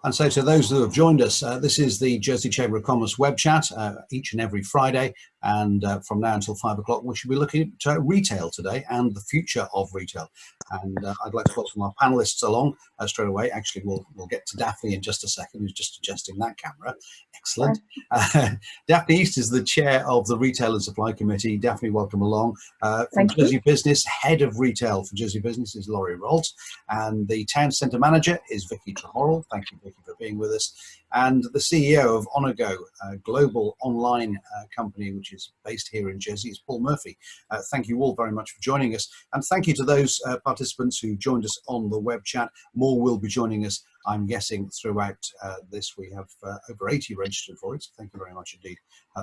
And so to those who have joined us, this is the Jersey Chamber of Commerce web chat each and every Friday. And from now until 5 o'clock, we should be looking at retail today and the future of retail. And I'd like to welcome our panelists along straight away. Actually, we'll get to Daphne in just a second, who's just adjusting that camera. Excellent. Daphne East is the chair of the Retail and Supply Committee. Daphne, welcome along. From Jersey Business, head of retail for Jersey Business is Laurie Rolt. And the town centre manager is Vicky Tremoral. Thank you, Vicky, for being with us. And the CEO of Onago, a global online company which is based here in Jersey, is Paul Murphy. Thank you all very much for joining us. And thank you to those participants who joined us on the web chat. More will be joining us, I'm guessing, throughout this. We have over 80 registered for it. So thank you very much indeed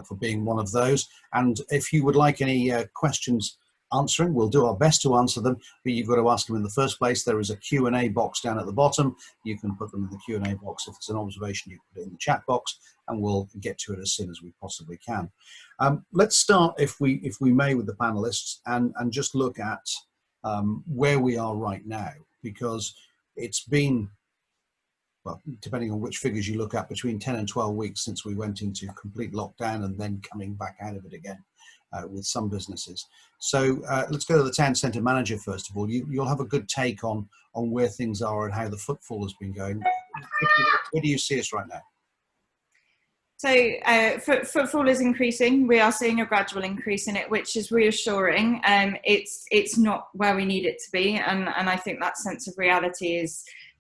for being one of those. And if you would like any questions answering, we'll do our best to answer them, but you've got to ask them in the first place. There is a Q&A box down at the bottom. You can put them in the Q&A box. If it's an observation, you can put it in the chat box, and we'll get to it as soon as we possibly can. Let's start, if we may, with the panelists and just look at where we are right now, because it's been, well, depending on which figures you look at, between 10 and 12 weeks since we went into complete lockdown and then coming back out of it again. With some businesses. So let's go to the town centre manager first of all. You'll have a good take on where things are and how the footfall has been going. Where do you see us right now? So footfall is increasing. We are seeing a gradual increase in it, which is reassuring. It's not where we need it to be, and I think that sense of reality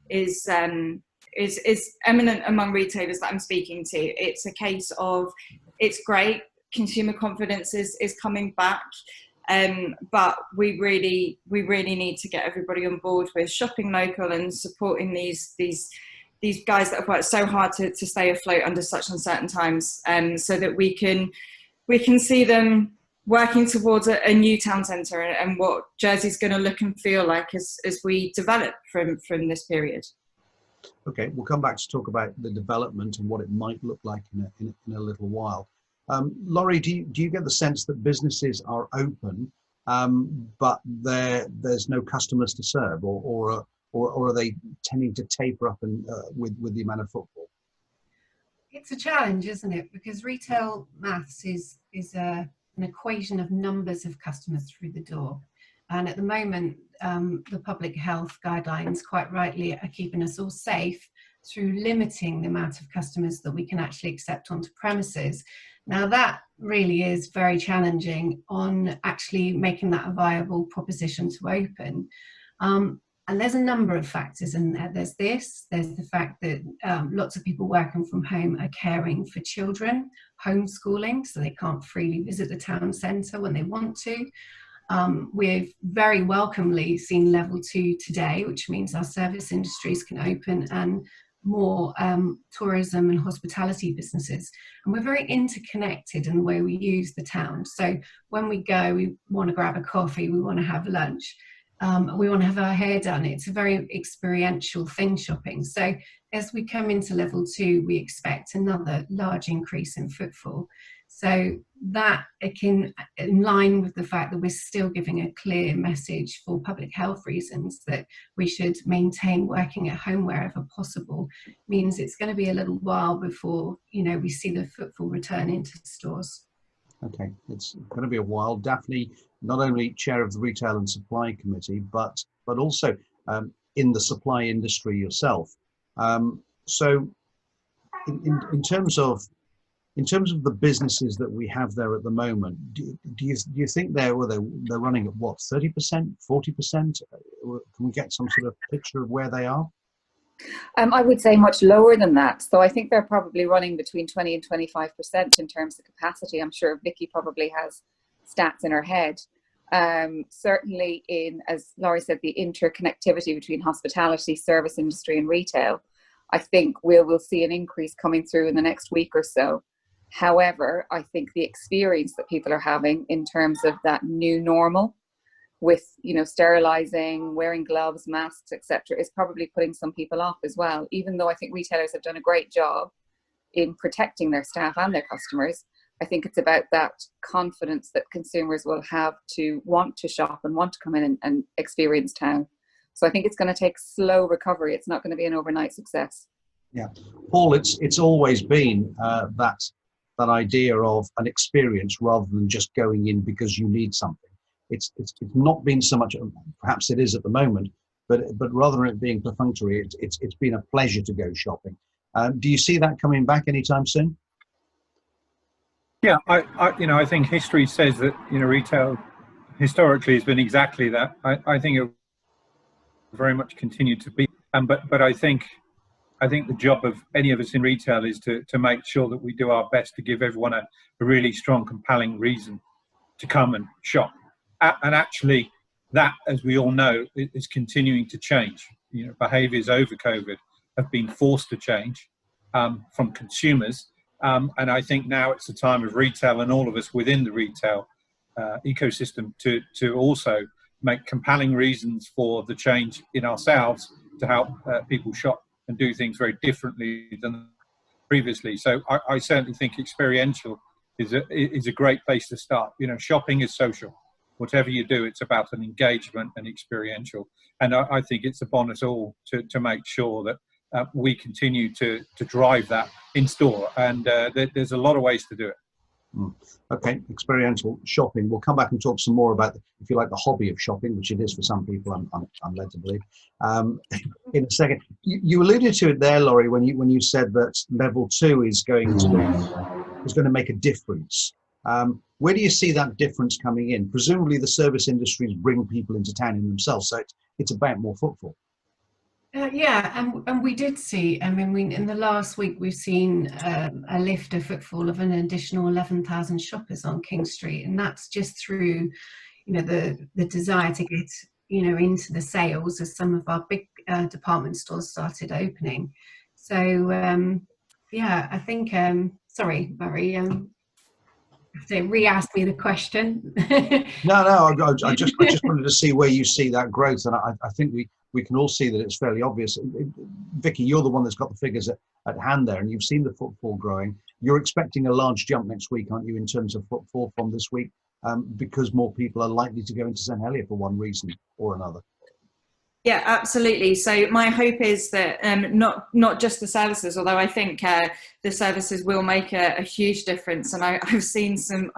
is eminent among retailers that I'm speaking to. It's a case of, it's great. Consumer confidence is coming back, but we really need to get everybody on board with shopping local and supporting these guys that have worked so hard to stay afloat under such uncertain times, so that we can see them working towards a new town centre and what Jersey's going to look and feel like as we develop from this period. Okay, we'll come back to talk about the development and what it might look like in a little while. Laurie, do you get the sense that businesses are open, but there's no customers to serve, or are they tending to taper up with the amount of footfall? It's a challenge, isn't it? Because retail maths is an equation of numbers of customers through the door. And at the moment, the public health guidelines quite rightly are keeping us all safe through limiting the amount of customers that we can actually accept onto premises. Now that really is very challenging on actually making that a viable proposition to open. And there's a number of factors in there. There's the fact that lots of people working from home are caring for children, homeschooling, so they can't freely visit the town centre when they want to. We've very welcomely seen level 2 today, which means our service industries can open and more tourism and hospitality businesses. And we're very interconnected in the way we use the town. So when we go, we want to grab a coffee, we want to have lunch, we want to have our hair done. It's a very experiential thing, shopping. So as we come into level 2, we expect another large increase in footfall. So that in line with the fact that we're still giving a clear message for public health reasons that we should maintain working at home wherever possible, means it's going to be a little while before, we see the footfall return into stores. Okay, it's going to be a while. Daphne, not only chair of the Retail and Supply Committee, but also in the supply industry yourself. So in terms of the businesses that we have there at the moment, do you think they're running at what, 30%, 40%? Can we get some sort of picture of where they are? I would say much lower than that. So I think they're probably running between 20 and 25% in terms of capacity. I'm sure Vicky probably has stats in her head. Certainly as Laurie said, the interconnectivity between hospitality, service industry and retail, I think we'll see an increase coming through in the next week or so. However, I think the experience that people are having in terms of that new normal with, sterilizing, wearing gloves, masks, etc., is probably putting some people off as well, even though I think retailers have done a great job in protecting their staff and their customers. I think it's about that confidence that consumers will have to want to shop and want to come in and experience town. So I think it's going to take slow recovery. It's not going to be an overnight success. Yeah, Paul, it's always been that idea of an experience rather than just going in because you need something. It's not been so much. Perhaps it is at the moment, but rather than it being perfunctory, it's been a pleasure to go shopping. Do you see that coming back anytime soon? Yeah, I think history says that retail historically has been exactly that. I think it will very much continue to be, but I think the job of any of us in retail is to make sure that we do our best to give everyone a really strong, compelling reason to come and shop. And actually, that, as we all know, is continuing to change. Behaviours over COVID have been forced to change from consumers. And I think now it's the time of retail and all of us within the retail ecosystem to also make compelling reasons for the change in ourselves to help people shop and do things very differently than previously. So I certainly think experiential is a great place to start. Shopping is social. Whatever you do, it's about an engagement and experiential. And I think it's upon us all to make sure that we continue to drive that in store. And there's a lot of ways to do it. Okay, experiential shopping. We'll come back and talk some more about, if you like, the hobby of shopping, which it is for some people. I'm led to believe. In a second, you alluded to it there, Laurie, when you said that level 2 is going to make a difference. Where do you see that difference coming in? Presumably, the service industries bring people into town in themselves, so it's about more footfall. Yeah, and we did see, in the last week, we've seen a lift of footfall of an additional 11,000 shoppers on King Street. And that's just through, the desire to get, into the sales as some of our big department stores started opening. So, yeah, I think, sorry, Barry, so re-ask me the question. No, I just wanted to see where you see that growth. And I think we can all see that it's fairly obvious. Vicky, you're the one that's got the figures at hand there, and you've seen the footfall growing. You're expecting a large jump next week, aren't you, in terms of footfall from this week, because more people are likely to go into St Helier for one reason or another? Yeah, absolutely. So my hope is that not just the services, although I think the services will make a huge difference. And I've seen some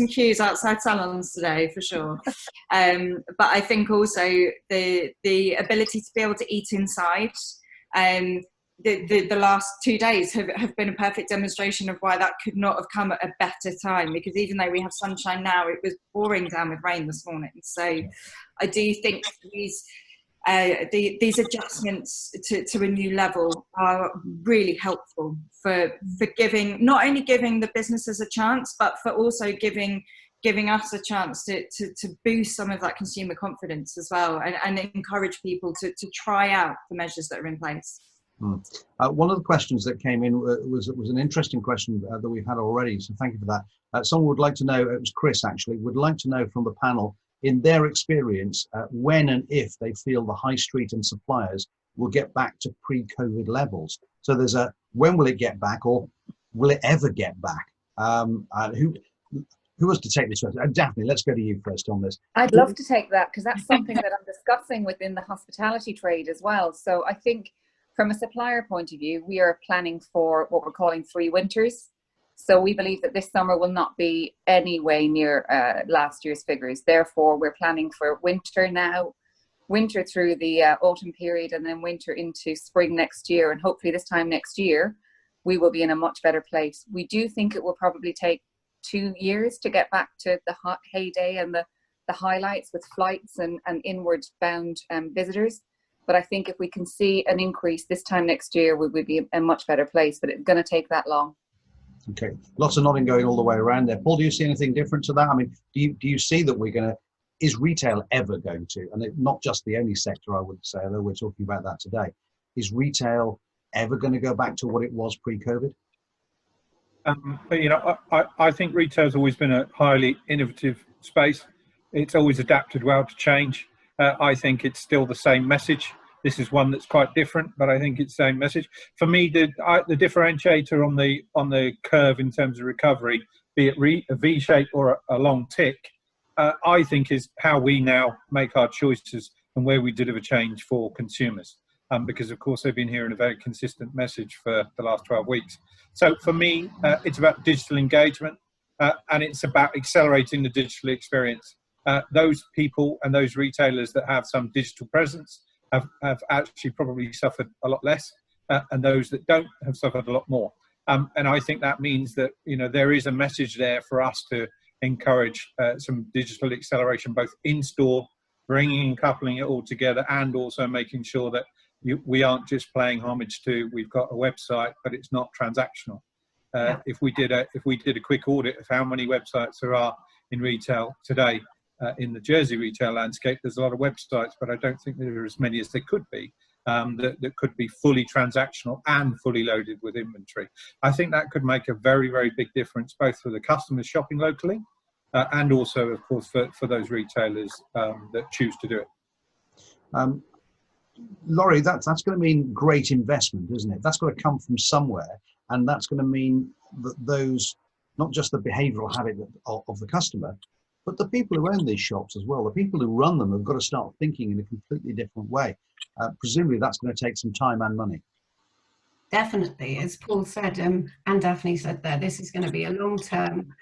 queues outside salons today for sure. But I think also the ability to be able to eat inside. The last 2 days have been a perfect demonstration of why that could not have come at a better time, because even though we have sunshine now, it was pouring down with rain this morning. So I do think these adjustments to a new level are really helpful for not only giving the businesses a chance, but for also giving us a chance to boost some of that consumer confidence as well, and encourage people to try out the measures that are in place. One of the questions that came in was an interesting question that we've had already, so thank you for that. Someone would like to know, it was Chris actually, would like to know from the panel, in their experience, when and if they feel the high street and suppliers will get back to pre-COVID levels. So there's a, when will it get back, or will it ever get back? Who wants to take this first? Daphne, let's go to you first on this. I'd love to take that, because that's something that I'm discussing within the hospitality trade as well. So I think from a supplier point of view, we are planning for what we're calling 3 winters. So we believe that this summer will not be any way near last year's figures. Therefore, we're planning for winter now, winter through the autumn period, and then winter into spring next year. And hopefully this time next year, we will be in a much better place. We do think it will probably take 2 years to get back to the hot heyday and the highlights with flights and inward bound visitors. But I think if we can see an increase this time next year, we would be in a much better place, but it's going to take that long. Okay, lots of nodding going all the way around there. Paul, do you see anything different to that? I mean, do you see that is retail ever going to, and not just the only sector I would say, although we're talking about that today, is retail ever going to go back to what it was pre-COVID? I think retail's always been a highly innovative space. It's always adapted well to change. I think it's still the same message. This is one that's quite different, but I think it's the same message. For me, the differentiator on the curve in terms of recovery, be it a V shape or a long tick, I think is how we now make our choices and where we deliver change for consumers. because of course they've been hearing a very consistent message for the last 12 weeks. So for me, it's about digital engagement, and it's about accelerating the digital experience. Those people and those retailers that have some digital presence have actually probably suffered a lot less, and those that don't have suffered a lot more. And I think that means that, you know, there is a message there for us to encourage some digital acceleration, both in store, bringing and coupling it all together, and also making sure that we aren't just playing homage to, we've got a website, but it's not transactional. If we did a quick audit of how many websites there are in retail today, in the Jersey retail landscape, there's a lot of websites, but I don't think there are as many as there could be, that could be fully transactional and fully loaded with inventory. I think that could make a very, very big difference, both for the customers shopping locally, and also, of course, for those retailers that choose to do it. Laurie, that's going to mean great investment, isn't it? That's got to come from somewhere, and that's going to mean that those, not just the behavioural habit of the customer, but the people who own these shops as well, the people who run them have got to start thinking in a completely different way. Presumably that's going to take some time and money. Definitely, as Paul said, and Daphne said there, this is going to be a long-term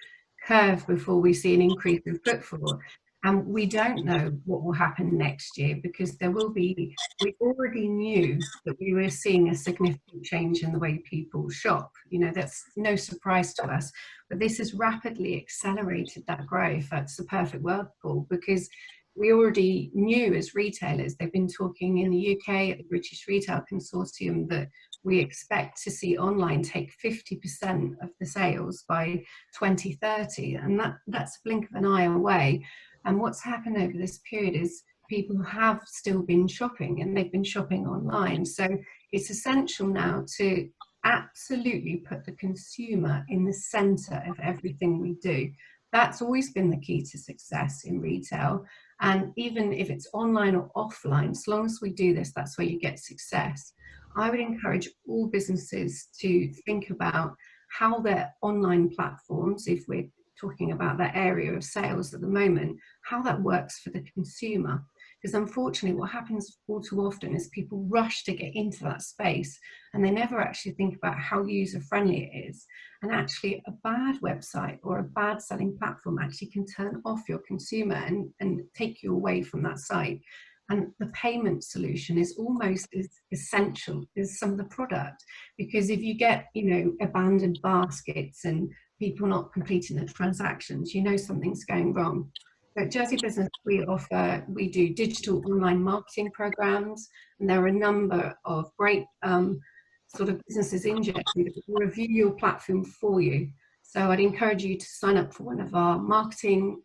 curve before we see an increase in footfall. And we don't know what will happen next year, because there will be, we already knew that we were seeing a significant change in the way people shop. You know, that's no surprise to us, but this has rapidly accelerated that growth. That's the perfect word, Paul, because we already knew as retailers, they've been talking in the UK at the British Retail Consortium that we expect to see online take 50% of the sales by 2030. And that's a blink of an eye away. And what's happened over this period is people have still been shopping, and they've been shopping online. So it's essential now to absolutely put the consumer in the center of everything we do. That's always been the key to success in retail. And even if it's online or offline, as long as we do this, that's where you get success. I would encourage all businesses to think about how their online platforms, if we're talking about that area of sales at the moment, how that works for the consumer. Because unfortunately what happens all too often is people rush to get into that space and they never actually think about how user-friendly it is. And actually a bad website or a bad selling platform actually can turn off your consumer and take you away from that site. And the payment solution is almost as essential as some of the product, because if you get, you know, abandoned baskets and people not completing the transactions, you know something's going wrong. At Jersey Business, we do digital online marketing programs, and there are a number of great sort of businesses in Jersey that will review your platform for you. So I'd encourage you to sign up for one of our marketing,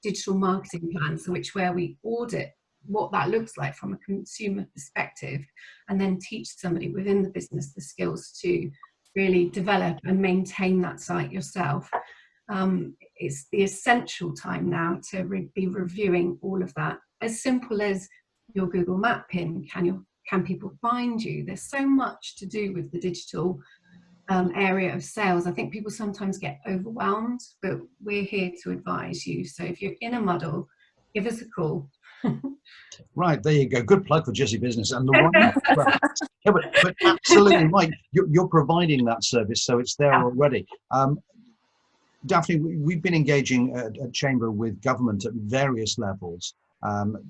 digital marketing plans, where we audit what that looks like from a consumer perspective, and then teach somebody within the business the skills to really develop and maintain that site yourself. It's the essential time now to be reviewing all of that. As simple as your Google Map pin, can people find you? There's so much to do with the digital area of sales. I think people sometimes get overwhelmed, but we're here to advise you. So if you're in a muddle, give us a call. Right, there you go. Good plug for Jersey Business. And the one, yeah, but absolutely right. You're providing that service, so it's there already. Daphne, we've been engaging at Chamber with government at various levels,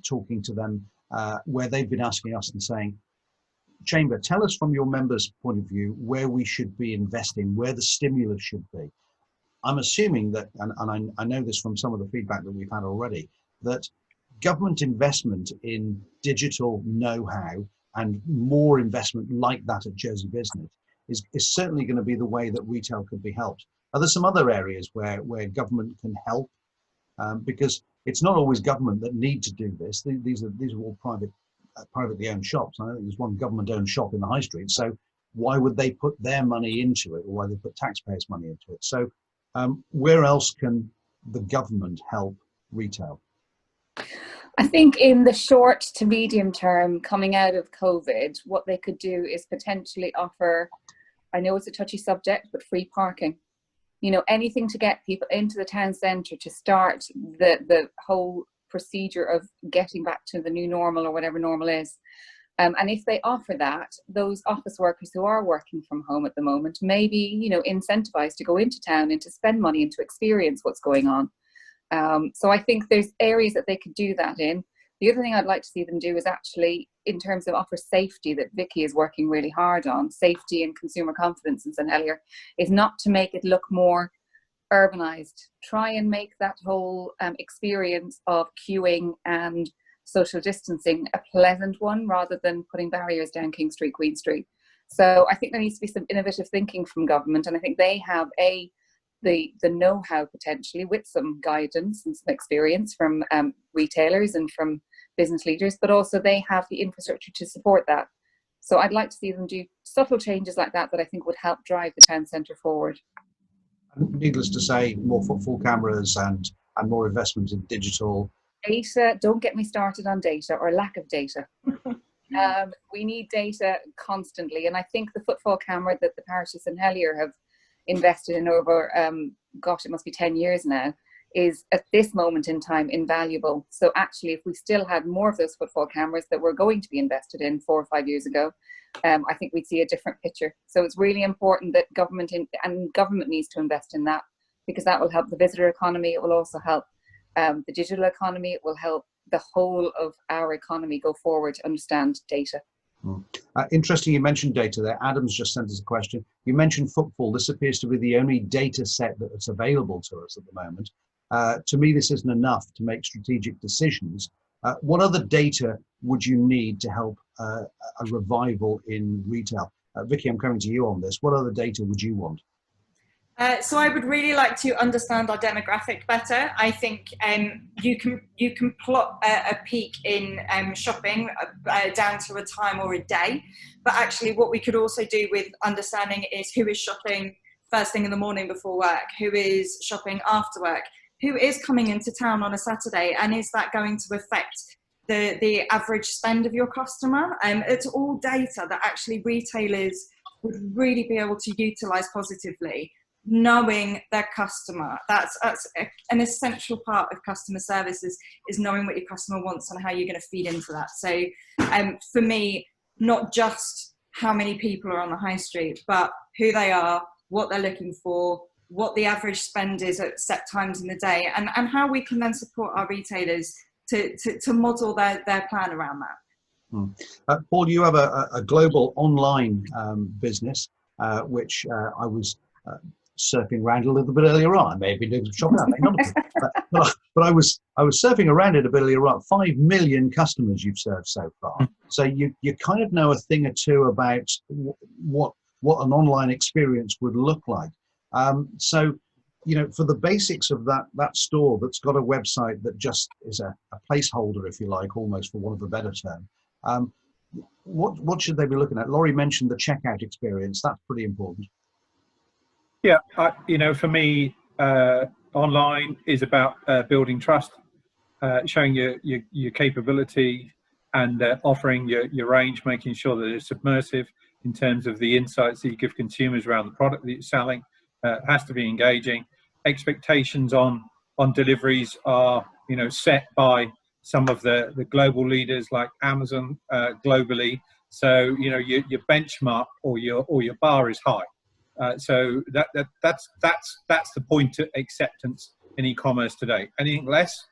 talking to them where they've been asking us and saying, Chamber, tell us from your members' point of view where we should be investing, where the stimulus should be. I'm assuming that, and I know this from some of the feedback that we've had already, that government investment in digital know-how and more investment like that at Jersey Business is certainly going to be the way that retail could be helped. Are there some other areas where government can help? Because it's not always government that need to do this. These are all privately owned shops. I don't think there's one government-owned shop in the high street. So why would they put their money into it, or why they put taxpayers' money into it? So where else can the government help retail? I think in the short to medium term, coming out of COVID, what they could do is potentially offer, I know it's a touchy subject, but free parking. You know, anything to get people into the town centre to start the whole procedure of getting back to the new normal or whatever normal is. And if they offer that, those office workers who are working from home at the moment may be, you know, incentivized to go into town and to spend money and to experience what's going on. So I think there's areas that they could do that in. The other thing I'd like to see them do is actually, in terms of offer safety, that Vicky is working really hard on, safety and consumer confidence in St Helier, is not to make it look more urbanized. Try and make that whole experience of queuing and social distancing a pleasant one, rather than putting barriers down King Street, Queen Street. So I think there needs to be some innovative thinking from government, and I think they have the know-how potentially, with some guidance and some experience from retailers and from business leaders, but also they have the infrastructure to support that. So I'd like to see them do subtle changes like that I think would help drive the town centre forward. Needless to say, more footfall cameras and more investment in digital. Data, don't get me started on data or lack of data. We need data constantly, and I think the footfall camera that the parish of St Helier have invested in over, gosh, it must be 10 years now, is at this moment in time invaluable. So actually, if we still had more of those footfall cameras that were going to be invested in 4 or 5 years ago, I think we'd see a different picture. So it's really important that government needs to invest in that, because that will help the visitor economy. It will also help the digital economy. It will help the whole of our economy go forward to understand data. Interesting you mentioned data there. Adam's just sent us a question. You mentioned footfall. This appears to be the only data set that's available to us at the moment. To me, this isn't enough to make strategic decisions. What other data would you need to help a revival in retail? Vicky, I'm coming to you on this. What other data would you want? So I would really like to understand our demographic better. I think you can plot a peak in shopping down to a time or a day, but actually what we could also do with understanding is who is shopping first thing in the morning before work, who is shopping after work, who is coming into town on a Saturday, and is that going to affect the average spend of your customer? It's all data that actually retailers would really be able to utilise positively. Knowing their customer, that's an essential part of customer services, is knowing what your customer wants and how you're going to feed into that. So for me, not just how many people are on the high street, but who they are, what they're looking for, what the average spend is at set times in the day, and how we can then support our retailers to model their plan around that. Paul, you have a global online business, which I was surfing around a little bit earlier on. I may have been doing some shopping, I may not have been. But I was surfing around it a bit earlier on. 5 million customers you've served so far. So you kind of know a thing or two about what an online experience would look like. So, you know, for the basics of that store that's got a website that just is a placeholder, if you like, almost, for want of a better term, what should they be looking at? Laurie mentioned the checkout experience. That's pretty important. Yeah, you know, for me, online is about building trust, showing your capability, and offering your range, making sure that it's submersive in terms of the insights that you give consumers around the product that you're selling. It has to be engaging. Expectations on deliveries are, you know, set by some of the global leaders like Amazon globally. So, you know, your benchmark or your bar is high. So that's the point of acceptance in e-commerce today. Anything less,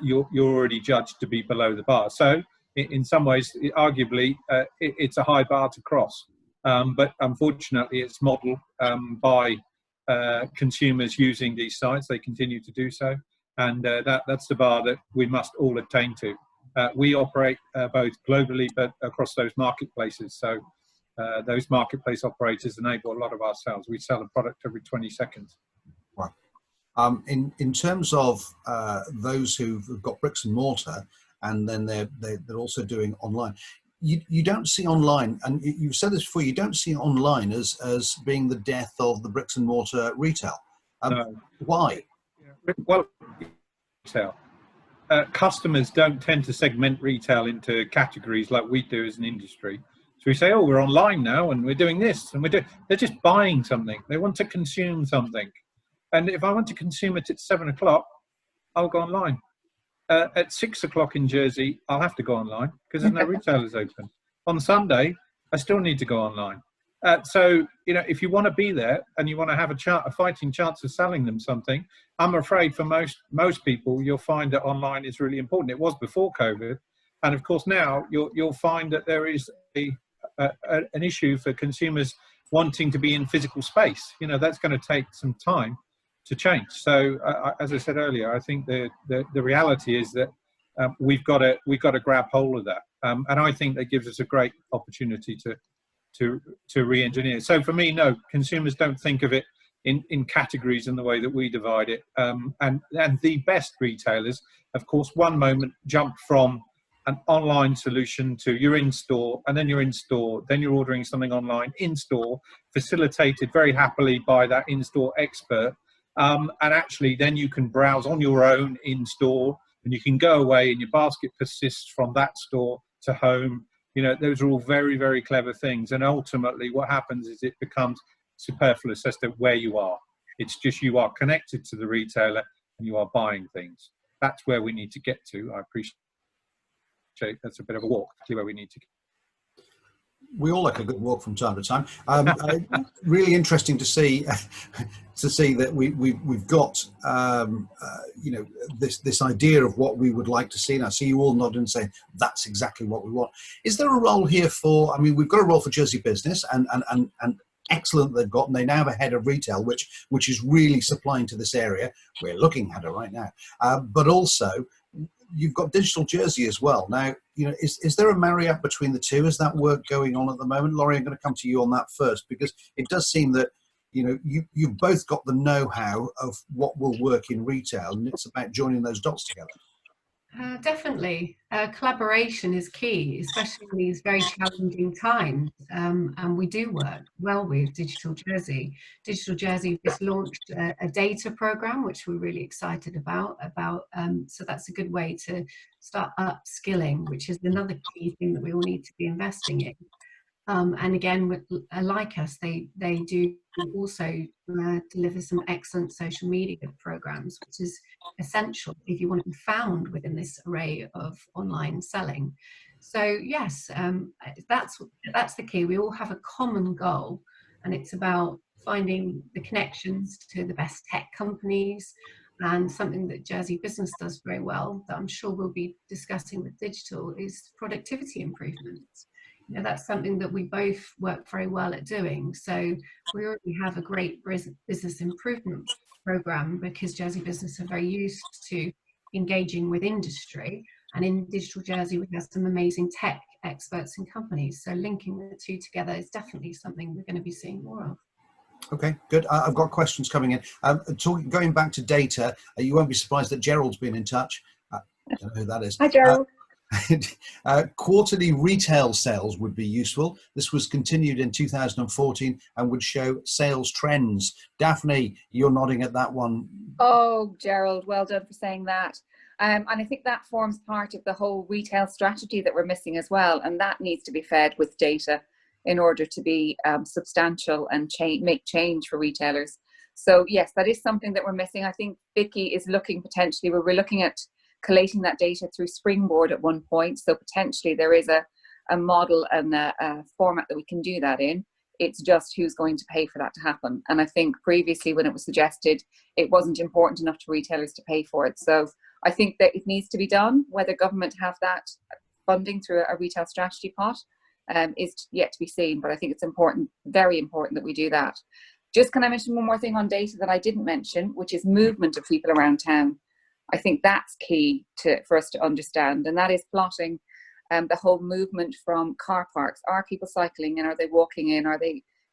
you're already judged to be below the bar. So in some ways, arguably, it's a high bar to cross. But unfortunately, it's modeled by consumers using these sites. They continue to do so, and that's the bar that we must all attain to. We operate both globally, but across those marketplaces. So those marketplace operators enable a lot of our sales. We sell a product every 20 seconds. Right. In terms of those who've got bricks and mortar, and then they're also doing online, you don't see online, and you've said this before, you don't see online as being the death of the bricks and mortar retail. No. Why? Well, retail. Customers don't tend to segment retail into categories like we do as an industry. So we say, oh, we're online now and we're doing this, and they're just buying something. They want to consume something. And if I want to consume it at 7 o'clock, I'll go online. At 6 o'clock in Jersey, I'll have to go online because there's no retailers open. On Sunday, I still need to go online. So, if you want to be there and you want to have a fighting chance of selling them something, I'm afraid for most people, you'll find that online is really important. It was before COVID. And of course, now you'll find that there is an issue for consumers wanting to be in physical space. That's going to take some time to change. So, as I said earlier, I think the reality is that we've got to grab hold of that. And I think that gives us a great opportunity to re-engineer. So for me, no, consumers don't think of it in categories in the way that we divide it. And the best retailers, of course, one moment jump from an online solution to you're in store, and then you're in store, then you're ordering something online in store, facilitated very happily by that in-store expert. And actually then you can browse on your own in store, and you can go away and your basket persists from that store to home. Those are all very, very clever things. And ultimately what happens is it becomes superfluous as to where you are. It's just you are connected to the retailer and you are buying things. That's where we need to get to. I appreciate that's a bit of a walk to where we need to get. We all like a good walk from time to time. Really interesting to see that we've got this idea of what we would like to see. And I see you all nodding and saying that's exactly what we want. Is there a role here for? I mean, we've got a role for Jersey Business, and excellent they've got, and they now have a head of retail, which is really supplying to this area. We're looking at it right now, but also you've got Digital Jersey as well. Now, is there a marry up between the two? Is that work going on at the moment? Laurie, I'm going to come to you on that first, because it does seem that, you've both got the know-how of what will work in retail, and it's about joining those dots together. Definitely. Collaboration is key, especially in these very challenging times. And we do work well with Digital Jersey. Digital Jersey just launched a data program, which we're really excited about. So that's a good way to start upskilling, which is another key thing that we all need to be investing in. And again, like us, they do also deliver some excellent social media programs, which is essential if you want to be found within this array of online selling. So yes, that's the key. We all have a common goal, and it's about finding the connections to the best tech companies. And something that Jersey Business does very well, that I'm sure we'll be discussing with digital, is productivity improvements. That's something that we both work very well at doing. So we already have a great business improvement program, because Jersey Business are very used to engaging with industry. And in Digital Jersey, we have some amazing tech experts and companies. So linking the two together is definitely something we're going to be seeing more of. Okay, good. I've got questions coming in. Going back to data, you won't be surprised that Gerald's been in touch. I don't know who that is. Hi, Gerald. Quarterly retail sales would be useful. This was continued in 2014 and would show sales trends. Daphne, you're nodding at that one. Oh, Gerald, well done for saying that. And I think that forms part of the whole retail strategy that we're missing as well. And that needs to be fed with data in order to be substantial and make change for retailers. So yes, that is something that we're missing. I think Vicky is looking potentially, we're looking at collating that data through Springboard at one point. So potentially there is a model and a format that we can do that in. It's just who's going to pay for that to happen. And I think previously when it was suggested, it wasn't important enough to retailers to pay for it. So I think that it needs to be done. Whether government have that funding through a retail strategy pot is yet to be seen. But I think it's important, very important, that we do that. Just can I mention one more thing on data that I didn't mention, which is movement of people around town. I think that's key for us to understand, and that is plotting the whole movement from car parks. Are people cycling in? Are they walking in?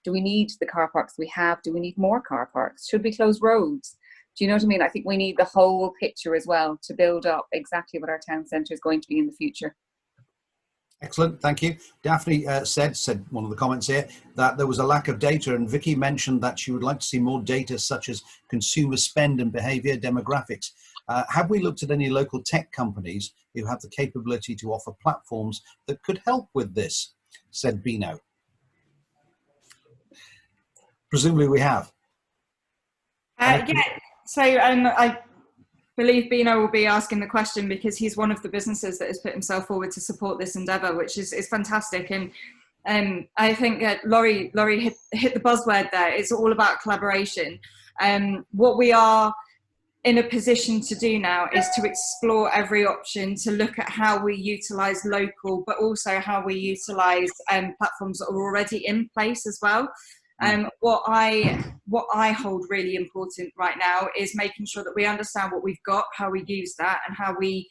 Do we need the car parks we have? Do we need more car parks? Should we close roads? Do you know what I mean? I think we need the whole picture as well to build up exactly what our town centre is going to be in the future. Excellent, thank you. Daphne said one of the comments here that there was a lack of data, and Vicky mentioned that she would like to see more data such as consumer spend and behaviour demographics. Have we looked at any local tech companies who have the capability to offer platforms that could help with this, said Bino. Presumably we have. Yeah, so believe Bino will be asking the question, because he's one of the businesses that has put himself forward to support this endeavour, which is fantastic. And I think Laurie hit the buzzword there. It's all about collaboration. What we are in a position to do now is to explore every option, to look at how we utilise local, but also how we utilise platforms that are already in place as well. What I hold really important right now is making sure that we understand what we've got, how we use that, and how we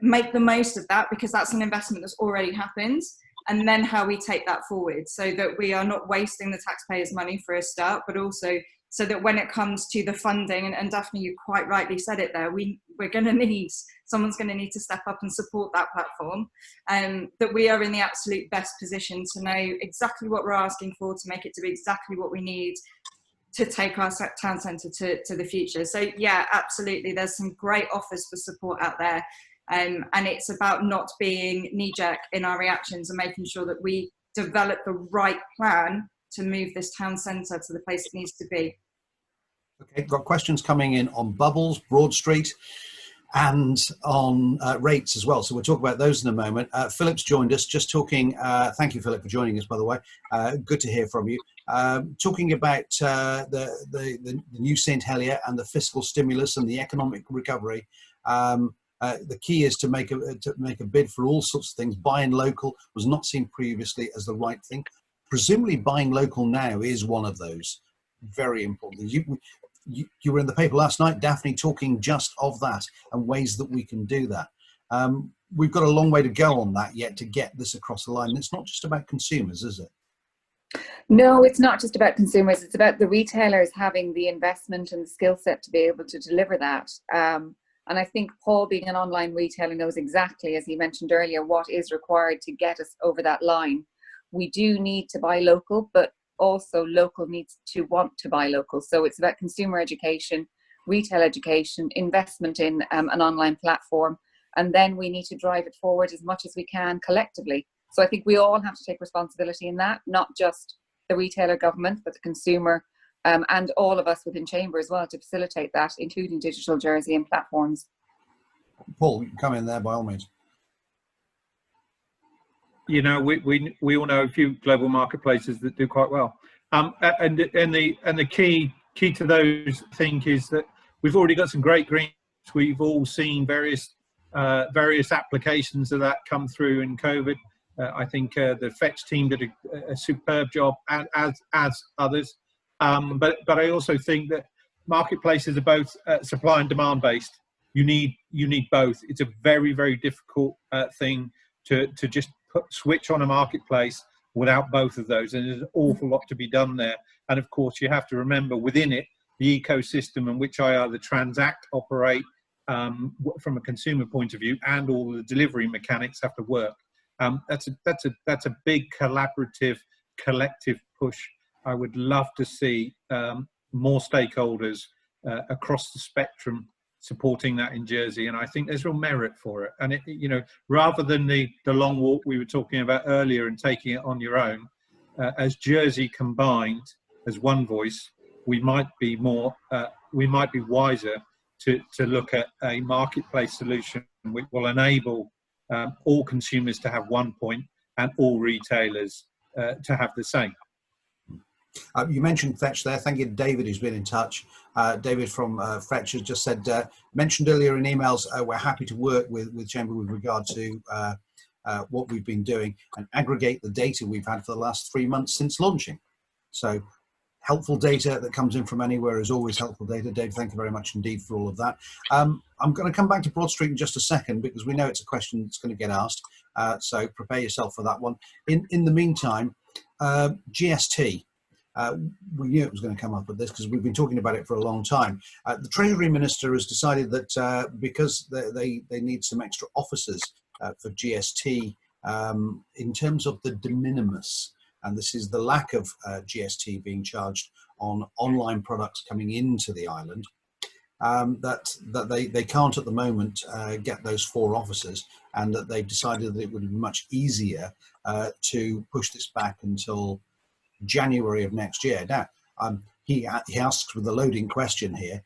make the most of that, because that's an investment that's already happened, and then how we take that forward so that we are not wasting the taxpayers' money for a start, but also so that when it comes to the funding, and Daphne, you quite rightly said it there, someone's going to need to step up and support that platform, that we are in the absolute best position to know exactly what we're asking for, to make it to be exactly what we need to take our town centre to the future. So yeah, absolutely, there's some great offers for support out there, and it's about not being knee-jerk in our reactions and making sure that we develop the right plan to move this town centre to the place it needs to be. Okay, got questions coming in on Bubbles, Broad Street, and on rates as well. So we'll talk about those in a moment. Philip's joined us, just talking. Thank you, Philip, for joining us, by the way. Good to hear from you. Talking about the new St Helier and the fiscal stimulus and the economic recovery. The key is to make a bid for all sorts of things. Buying local was not seen previously as the right thing. Presumably buying local now is one of those. Very important. You were in the paper last night, Daphne, talking just of that and ways that we can do that. We've got a long way to go on that yet to get this across the line. And it's not just about consumers, is it? No, it's not just about consumers. It's about the retailers having the investment and the skill set to be able to deliver that. And I think Paul, being an online retailer, knows exactly, as he mentioned earlier, what is required to get us over that line. We do need to buy local, but also local needs to want to buy local. So it's about consumer education, retail education, investment in an online platform, and then we need to drive it forward as much as we can collectively. So I think we all have to take responsibility in that, not just the retailer government, but the consumer, and all of us within Chamber as well, to facilitate that, including Digital Jersey and platforms. Paul, you can come in there by all means. You know, we all know a few global marketplaces that do quite well, and the key to those, I think, is that we've already got some great greens. We've all seen various applications of that come through in COVID. I think the Fetch team did a superb job, as others. But I also think that marketplaces are both supply and demand based. You need both. It's a very, very difficult thing to just switch on a marketplace without both of those, and there's an awful lot to be done there. And of course, you have to remember within it the ecosystem in which I either transact, operate from a consumer point of view, and all the delivery mechanics have to work. That's a big collaborative, collective push. I would love to see more stakeholders across the spectrum supporting that in Jersey, and I think there's real merit for it. And rather than the long walk we were talking about earlier and taking it on your own, as Jersey combined as one voice, we might be wiser to look at a marketplace solution which will enable all consumers to have one point and all retailers to have the same. You mentioned Fetch there. Thank you to David, who's been in touch. David from Fetch has just said, mentioned earlier in emails, we're happy to work with Chamber with regard to what we've been doing and aggregate the data we've had for the last 3 months since launching. So helpful data that comes in from anywhere is always helpful data. Dave, thank you very much indeed for all of that. I'm going to come back to Broad Street in just a second, because we know it's a question that's going to get asked. So prepare yourself for that one. In the meantime, GST. We knew it was going to come up with this because we've been talking about it for a long time. The Treasury Minister has decided that because they need some extra officers for GST in terms of the de minimis, and this is the lack of GST being charged on online products coming into the island, that they can't at the moment get those 4 officers, and that they've decided that it would be much easier to push this back until January of next year. Now, he asks with a loading question here,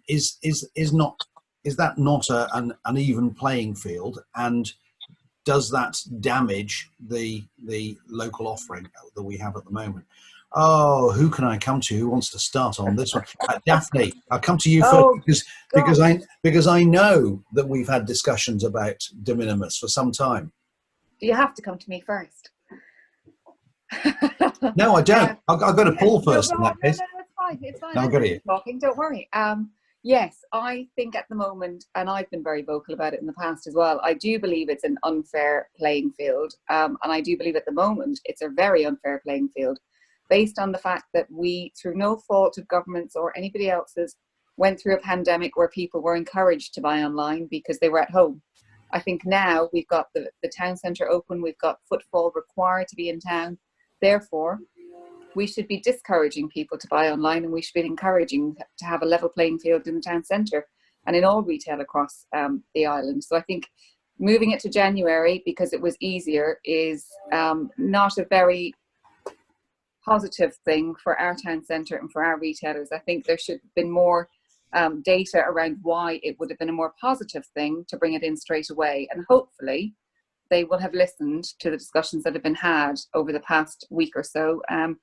is that not an even playing field, and does that damage the local offering that we have at the moment? Oh, who can I come to? Who wants to start on this one? Daphne, I'll come to you first because I know that we've had discussions about de minimis for some time. Do you have to come to me first? No, I don't. I've got to Paul first in that case. No, it's fine. It's fine. No, I've got it. Talking, don't worry. Yes, I think at the moment, and I've been very vocal about it in the past as well, I do believe it's an unfair playing field. And I do believe at the moment it's a very unfair playing field, based on the fact that we, through no fault of governments or anybody else's, went through a pandemic where people were encouraged to buy online because they were at home. I think now we've got the town centre open, we've got footfall required to be in town. Therefore, we should be discouraging people to buy online, and we should be encouraging to have a level playing field in the town centre and in all retail across the island. So I think moving it to January because it was easier is not a very positive thing for our town centre and for our retailers. I think there should have been more data around why it would have been a more positive thing to bring it in straight away, and hopefully they will have listened to the discussions that have been had over the past week or so, and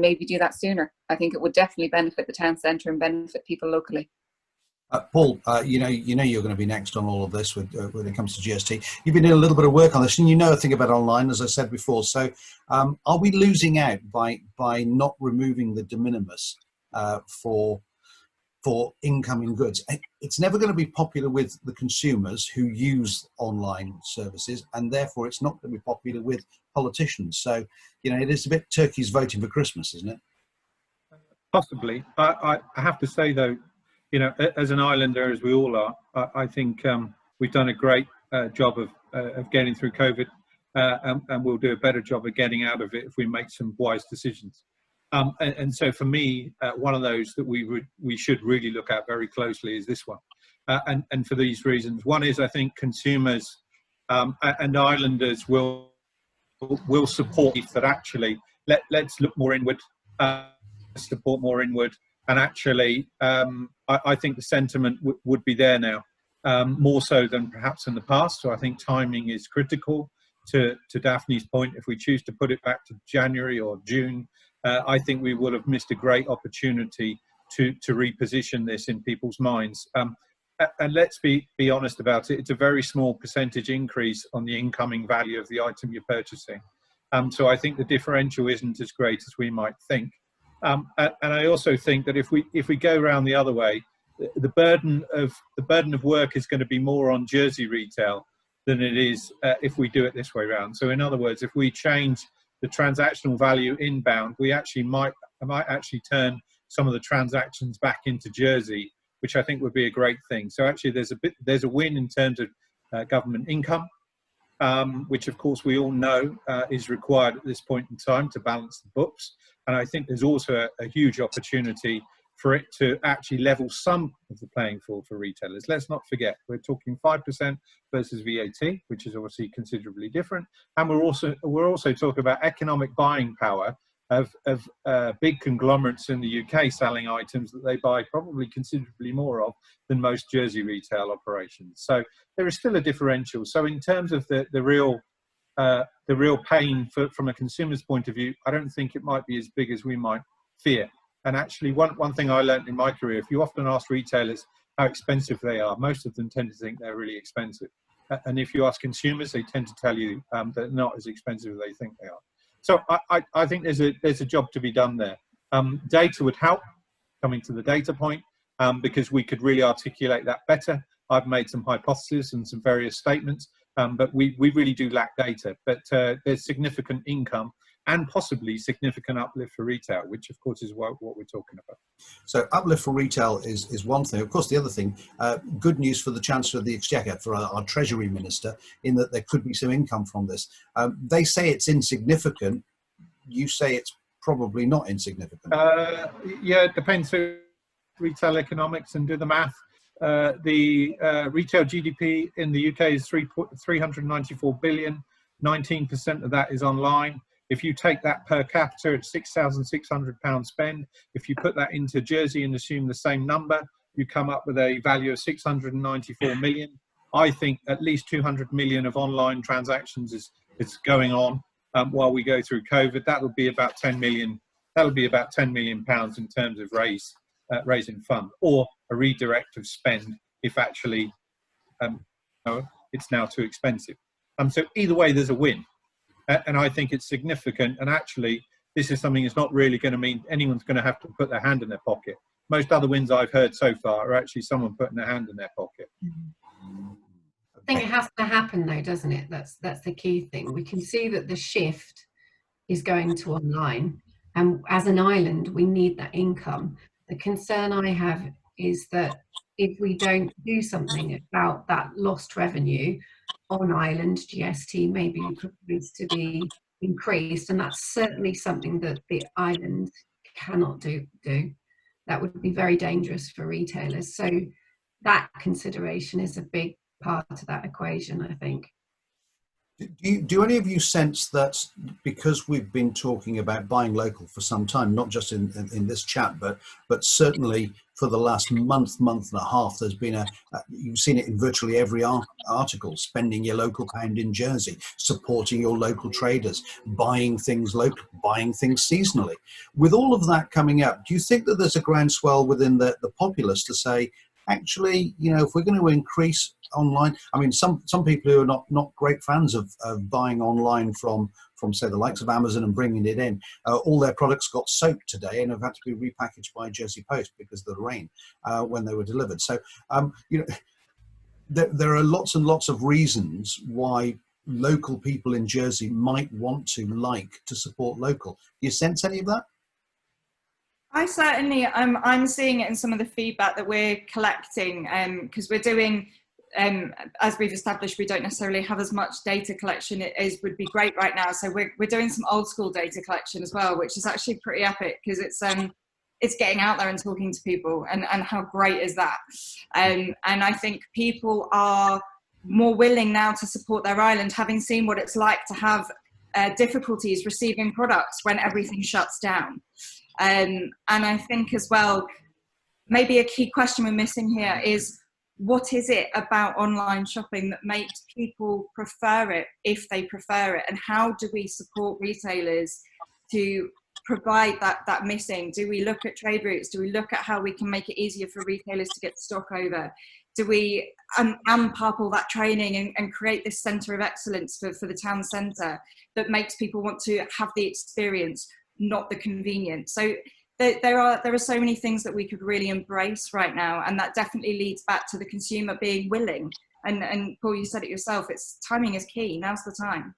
maybe do that sooner. I think it would definitely benefit the town centre and benefit people locally. Paul, you know you're going to be next on all of this when it comes to GST. You've been doing a little bit of work on this, and you know a thing about online, as I said before. So, are we losing out by not removing the de minimis for incoming goods? It's never going to be popular with the consumers who use online services, and therefore it's not going to be popular with politicians. So, it is a bit turkeys voting for Christmas, isn't it? Possibly. I have to say, though, as an islander, as we all are, I think we've done a great job of getting through COVID, and we'll do a better job of getting out of it if we make some wise decisions. And so for me, one of those that we should really look at very closely is this one. And for these reasons. One is, I think consumers and islanders will support that actually let's look more inward, support more inward. And actually, I think the sentiment would be there now, more so than perhaps in the past. So I think timing is critical. To Daphne's point, if we choose to put it back to January or June, I think we will have missed a great opportunity to reposition this in people's minds. And let's be honest about it, it's a very small percentage increase on the incoming value of the item you're purchasing. So I think the differential isn't as great as we might think. And I also think that if we go around the other way, the burden of work is going to be more on Jersey retail than it is if we do it this way around. So in other words, if we change the transactional value inbound, we actually might actually turn some of the transactions back into Jersey, which I think would be a great thing. So actually there's a win in terms of government income, which of course we all know is required at this point in time to balance the books. And I think there's also a huge opportunity for it to actually level some of the playing field for retailers. Let's not forget, we're talking 5% versus VAT, which is obviously considerably different. And we're also talking about economic buying power of big conglomerates in the UK selling items that they buy probably considerably more of than most Jersey retail operations. So there is still a differential. So in terms of the real pain from a consumer's point of view, I don't think it might be as big as we might fear. And actually, one thing I learned in my career, if you often ask retailers how expensive they are, most of them tend to think they're really expensive. And if you ask consumers, they tend to tell you they're not as expensive as they think they are. So I think there's a job to be done there. Data would help, coming to the data point, because we could really articulate that better. I've made some hypotheses and some various statements, but we really do lack data. But there's significant income and possibly significant uplift for retail, which of course is what we're talking about. So uplift for retail is one thing. Of course, the other thing, good news for the Chancellor of the Exchequer, for our Treasury Minister, in that there could be some income from this. They say it's insignificant. You say it's probably not insignificant. Yeah, it depends who retail economics and do the math. The retail GDP in the UK is 394 billion. 19% of that is online. If you take that per capita at £6,600 spend, if you put that into Jersey and assume the same number, you come up with a value of 694 million. I think at least 200 million of online transactions is going on while we go through COVID. That would be about 10 million. That would be about 10 million pounds in terms of raising fund, or a redirect of spend if actually it's now too expensive. So either way, there's a win, and I think it's significant. And actually, this is something that's not really going to mean anyone's going to have to put their hand in their pocket. Most other wins I've heard so far are actually someone putting their hand in their pocket. I think it has to happen though, doesn't it? That's the key thing. We can see that the shift is going to online, and as an island, we need that income. The concern I have is that if we don't do something about that lost revenue on island, GST maybe needs to be increased, and that's certainly something that the island cannot do. That would be very dangerous for retailers. So that consideration is a big part of that equation, I think. Do any of you sense that because we've been talking about buying local for some time, not just in this chat, but certainly for the last month and a half, there's been you've seen it in virtually every article, spending your local pound in Jersey, supporting your local traders, buying things local, buying things seasonally. With all of that coming up, do you think that there's a groundswell within the populace to say, actually, you know, if we're going to increase online, I mean, some people who are not great fans of buying online from say the likes of Amazon and bringing it in, all their products got soaked today and have had to be repackaged by Jersey Post because of the rain when they were delivered. So you know, there are lots and lots of reasons why local people in Jersey might want to support local. Do you sense any of that? I certainly, I'm seeing it in some of the feedback that we're collecting, because we're doing, as we've established, we don't necessarily have as much data collection as would be great right now. So we're doing some old school data collection as well, which is actually pretty epic because it's getting out there and talking to people, and how great is that? And I think people are more willing now to support their island, having seen what it's like to have difficulties receiving products when everything shuts down. And I think as well, maybe a key question we're missing here is, what is it about online shopping that makes people prefer it if they prefer it? And how do we support retailers to provide that missing? Do we look at trade routes? Do we look at how we can make it easier for retailers to get stock over? Do we amp up all that training and create this centre of excellence for the town centre that makes people want to have the experience, not the convenience? So there are so many things that we could really embrace right now, and that definitely leads back to the consumer being willing. And Paul, you said it yourself, timing is key. Now's the time.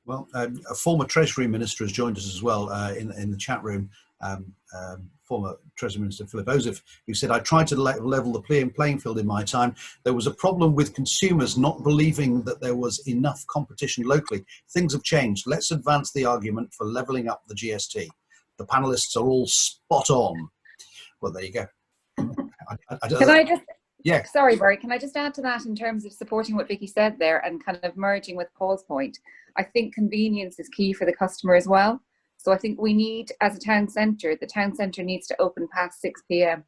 Well, a former Treasury Minister has joined us as well in the chat room. Former Treasury Minister Philip Oziff, who said, I tried to level the playing field in my time. There was a problem with consumers not believing that there was enough competition locally. Things have changed. Let's advance the argument for levelling up the GST. The panellists are all spot on. Well, there you go. Yeah. Sorry, Barry, can I just add to that in terms of supporting what Vicky said there and kind of merging with Paul's point? I think convenience is key for the customer as well. So I think we need, as a town centre, the town centre needs to open past 6 p.m.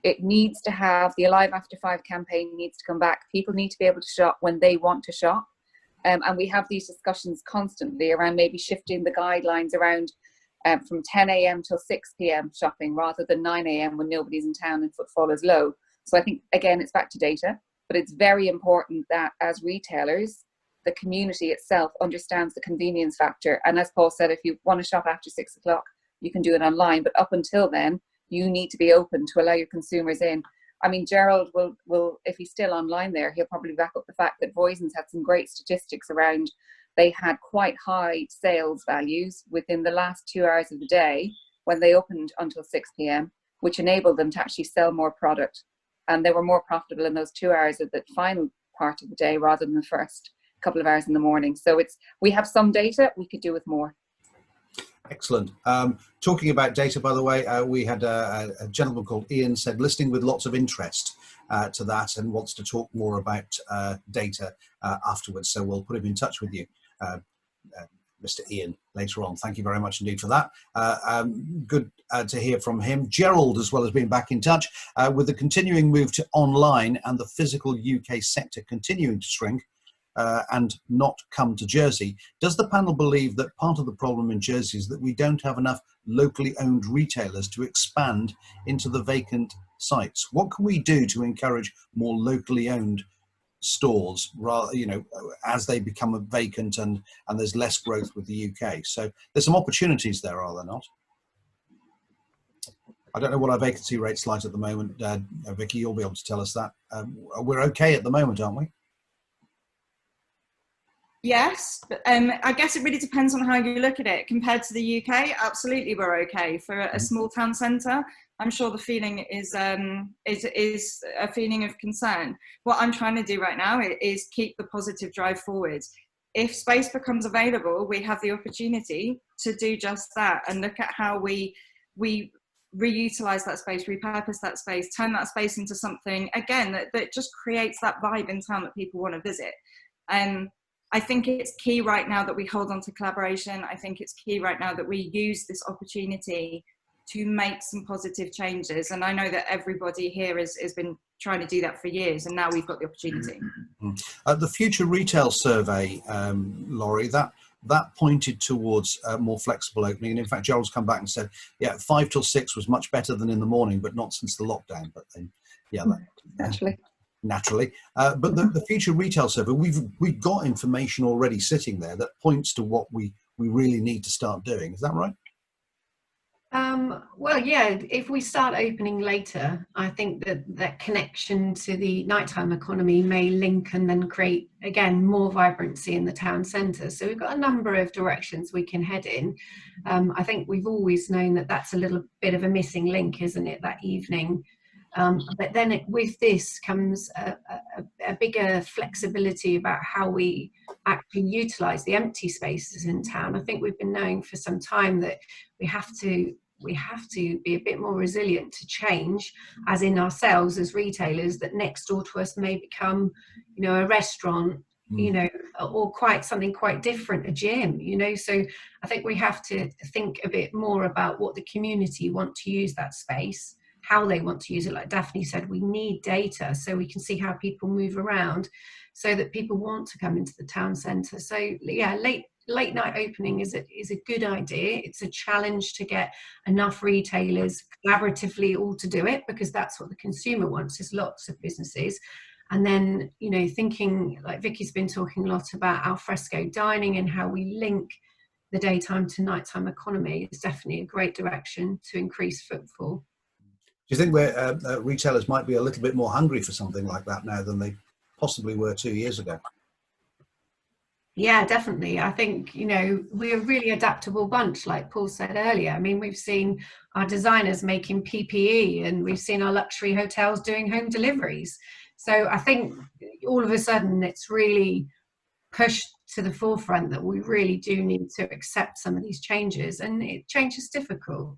It needs to have the Alive After 5 campaign needs to come back. People need to be able to shop when they want to shop. And we have these discussions constantly around maybe shifting the guidelines around from 10 a.m. till 6 p.m. shopping rather than 9 a.m. when nobody's in town and footfall is low. So I think, again, it's back to data, but it's very important that as retailers, the community itself understands the convenience factor. And as Paul said, if you want to shop after 6 o'clock, you can do it online. But up until then, you need to be open to allow your consumers in. I mean, Gerald will if he's still online there, he'll probably back up the fact that Voisin's had some great statistics around. They had quite high sales values within the last 2 hours of the day when they opened until 6 p.m., which enabled them to actually sell more product. And they were more profitable in those 2 hours of the final part of the day rather than the first couple of hours in the morning. So we have some data, we could do with more. Excellent. Talking about data, by the way, we had a gentleman called Ian said listening with lots of interest to that and wants to talk more about data afterwards. So we'll put him in touch with you. Mr. Ian later on. Thank you very much indeed for that. Good to hear from him. Gerald, as well, as being back in touch. With the continuing move to online and the physical UK sector continuing to shrink and not come to Jersey, does the panel believe that part of the problem in Jersey is that we don't have enough locally owned retailers to expand into the vacant sites? What can we do to encourage more locally owned stores, rather, as they become vacant and there's less growth with the UK? So there's some opportunities there, are there not? I don't know what our vacancy rate's like at the moment. Vicky, you'll be able to tell us that. We're okay at the moment, aren't we? Yes, but I guess it really depends on how you look at it. Compared to the UK, absolutely we're okay. For a small town centre, I'm sure the feeling is a feeling of concern. What I'm trying to do right now is keep the positive drive forward. If space becomes available, we have the opportunity to do just that and look at how we reutilize that space, repurpose that space, turn that space into something, again, that just creates that vibe in town that people want to visit. I think it's key right now that we hold on to collaboration. I think it's key right now that we use this opportunity to make some positive changes. And I know that everybody here has been trying to do that for years, and now we've got the opportunity. The Future Retail Survey, Laurie, that pointed towards more flexible opening. And in fact, Gerald's come back and said, yeah, 5 till 6 was much better than in the morning, but not since the lockdown. But then, yeah, naturally. But the Future Retail Survey, we've got information already sitting there that points to what we really need to start doing. Is that right? Well, yeah, if we start opening later, I think that connection to the nighttime economy may link and then create, again, more vibrancy in the town centre. So we've got a number of directions we can head in. I think we've always known that that's a little bit of a missing link, isn't it, that evening? But then with this comes a bigger flexibility about how we actually utilise the empty spaces in town. I think we've been knowing for some time that we have to be a bit more resilient to change, as in ourselves as retailers, that next door to us may become, a restaurant, or something quite different, a gym, So I think we have to think a bit more about what the community want to use that space, how they want to use it. Like Daphne said, we need data so we can see how people move around, so that people want to come into the town centre. So yeah, late night opening is a good idea. It's a challenge to get enough retailers collaboratively all to do it, because that's what the consumer wants, is lots of businesses. And then, thinking, like Vicky's been talking a lot about al fresco dining and how we link the daytime to nighttime economy is definitely a great direction to increase footfall. Do you think retailers might be a little bit more hungry for something like that now than they possibly were 2 years ago? Yeah, definitely. I think, we're a really adaptable bunch, like Paul said earlier. I mean, we've seen our designers making PPE, and we've seen our luxury hotels doing home deliveries. So I think all of a sudden it's really pushed to the forefront that we really do need to accept some of these changes, and change is difficult.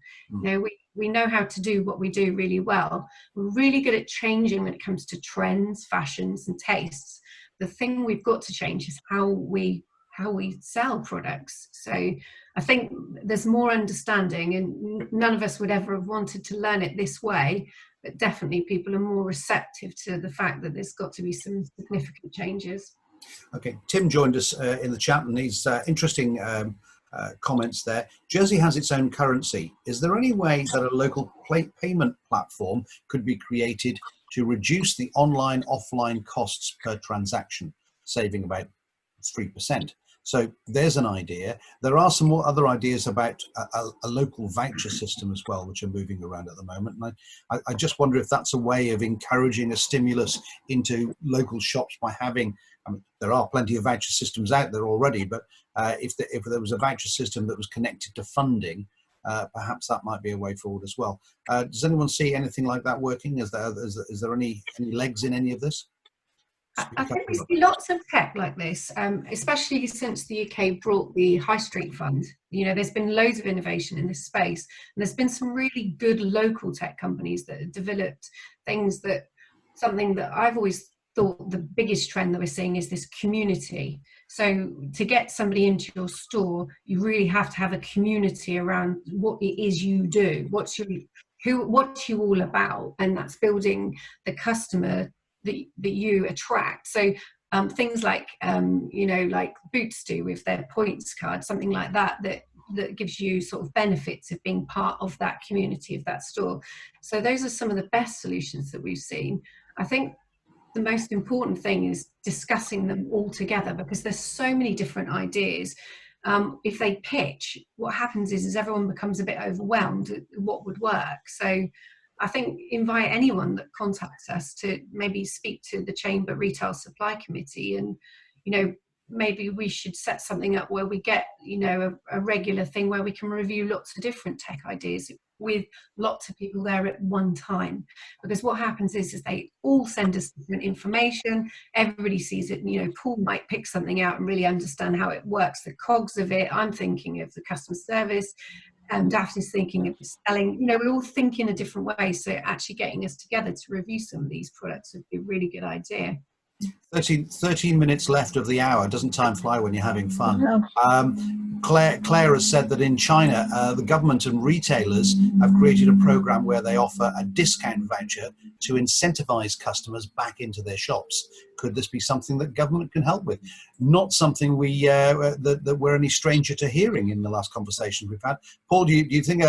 We know how to do what we do really well. We're really good at changing when it comes to trends, fashions, and tastes. The thing we've got to change is how we sell products. So I think there's more understanding, and none of us would ever have wanted to learn it this way, but definitely people are more receptive to the fact that there's got to be some significant changes. Okay, Tim joined us in the chat, and he's interesting comments there. Jersey has its own currency. Is there any way that a local payment platform could be created to reduce the online-offline costs per transaction, saving about 3%? So there's an idea. There are some more other ideas about a local voucher system as well, which are moving around at the moment. And I just wonder if that's a way of encouraging a stimulus into local shops by having, there are plenty of voucher systems out there already, but if there was a voucher system that was connected to funding, perhaps that might be a way forward as well. Does anyone see anything like that working? Is there any legs in any of this? I think we see lots of tech like this, especially since the UK brought the High Street Fund. There's been loads of innovation in this space, and there's been some really good local tech companies that have developed things something that I've always thought the biggest trend that we're seeing is this community. So to get somebody into your store, you really have to have a community around what it is you do, what you all about, and that's building the customer that you attract. So things like like Boots do with their points card, something like that gives you sort of benefits of being part of that community, of that store. So those are some of the best solutions that we've seen. I think the most important thing is discussing them all together, because there's so many different ideas. If they pitch, what happens is everyone becomes a bit overwhelmed at what would work. So I think invite anyone that contacts us to maybe speak to the Chamber Retail Supply Committee, and maybe we should set something up where we get a regular thing where we can review lots of different tech ideas with lots of people there at one time. Because what happens is they all send us different information, everybody sees it, Paul might pick something out and really understand how it works, the cogs of it, I'm thinking of the customer service, and Daphne's thinking of selling, we're all thinking a different way. So actually getting us together to review some of these products would be a really good idea. 13 minutes left of the hour. Doesn't time fly when you're having fun? Claire has said that in China, the government and retailers have created a program where they offer a discount voucher to incentivize customers back into their shops. Could this be something that government can help with? Not something that we're any stranger to hearing in the last conversations we've had. Paul, do you think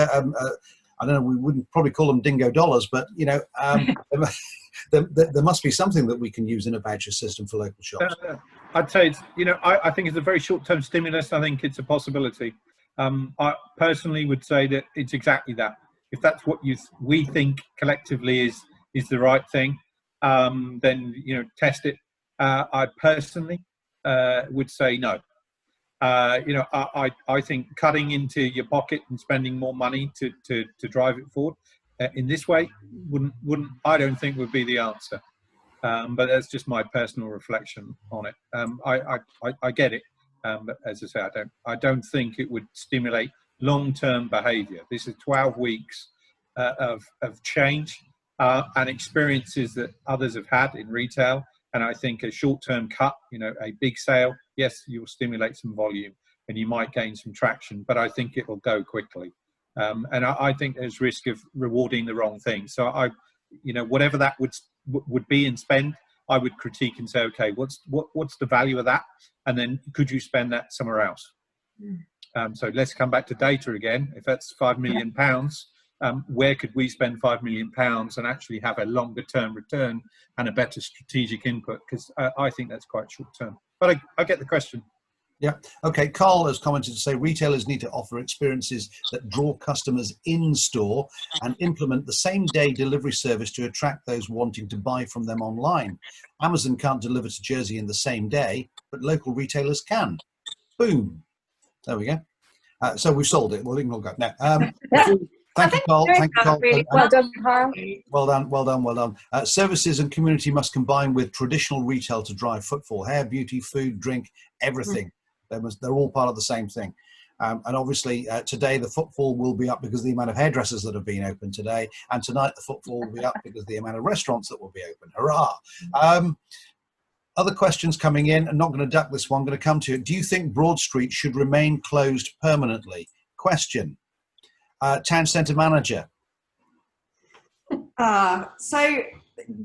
I don't know, we wouldn't probably call them dingo dollars, but there must be something that we can use in a voucher system for local shops. I'd say it's, I think it's a very short-term stimulus. I think it's a possibility. I personally would say that it's exactly that. If that's what we think collectively is the right thing, then test it. I personally would say no. I think cutting into your pocket and spending more money to drive it forward in this way wouldn't I don't think would be the answer. But that's just my personal reflection on it. I get it, but as I say, I don't think it would stimulate long-term behaviour. This is 12 weeks of change and experiences that others have had in retail. And I think a short-term cut, a big sale, yes, you'll stimulate some volume and you might gain some traction, but I think it will go quickly. And I think there's risk of rewarding the wrong thing. So whatever that would be in spend, I would critique and say, okay, what's the value of that? And then could you spend that somewhere else? So let's come back to data again. If that's £5 million, where could we spend £5 million and actually have a longer term return and a better strategic input? Because I think that's quite short term. But I get the question. Yeah. Okay. Carl has commented to say retailers need to offer experiences that draw customers in store and implement the same day delivery service to attract those wanting to buy from them online. Amazon can't deliver to Jersey in the same day, but local retailers can. Boom. There we go. So we've sold it. We'll ignore that. No. Thank you, Carl. Thank you, Carl. Really well done, Carl. Well done. Services and community must combine with traditional retail to drive footfall. Hair, beauty, food, drink, everything. They're all part of the same thing. And obviously today the footfall will be up because of the amount of hairdressers that have been open today. And tonight the footfall will be up because of the amount of restaurants that will be open. Hurrah! Other questions coming in. I'm not going to duck this one. I'm going to come to it. Do you think Broad Street should remain closed permanently? Question. Town centre manager. So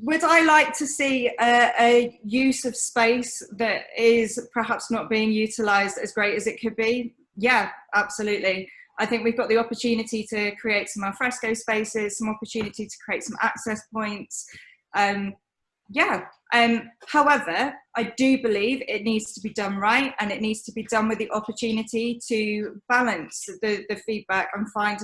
would I like to see a use of space that is perhaps not being utilised as great as it could be? Yeah, absolutely. I think we've got the opportunity to create some alfresco spaces, some opportunity to create some access points. However, I do believe it needs to be done right, and it needs to be done with the opportunity to balance the feedback and find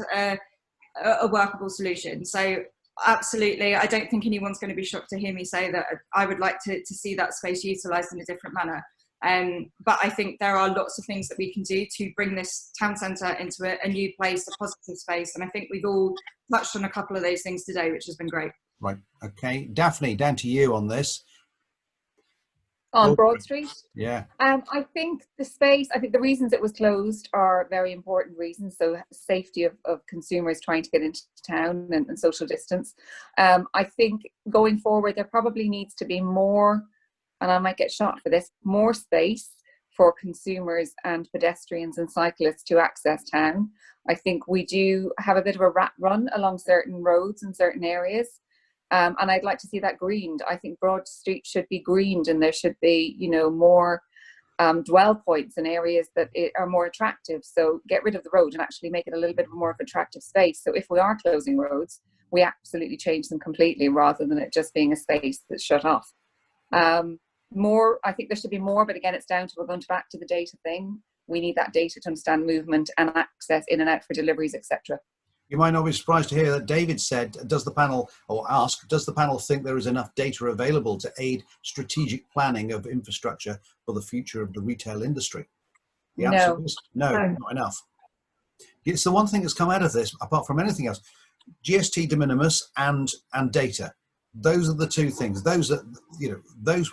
a workable solution. So absolutely, I don't think anyone's going to be shocked to hear me say that I would like to see that space utilised in a different manner. But I think there are lots of things that we can do to bring this town centre into a new place, a positive space. And I think we've all touched on a couple of those things today, which has been great. Right. Okay. Daphne, down to you on this. On Broad Street? Yeah. I think the reasons it was closed are very important reasons. So safety of consumers trying to get into town and social distance. I think going forward, there probably needs to be more, and I might get shot for this, more space for consumers and pedestrians and cyclists to access town. I think we do have a bit of a rat run along certain roads in certain areas. And I'd like to see that greened. I think Broad Street should be greened, and there should be, more dwell points in areas that are more attractive. So get rid of the road and actually make it a little bit more of an attractive space. So if we are closing roads, we absolutely change them completely rather than it just being a space that's shut off. I think there should be more, but again, it's down to, we're going back to the data thing. We need that data to understand movement and access in and out for deliveries, etc. You might not be surprised to hear that David said, does the panel think there is enough data available to aid strategic planning of infrastructure for the future of the retail industry? The answer is no, not enough. It's the one thing that's come out of this, apart from anything else, GST de minimis and data. Those are the two things. Those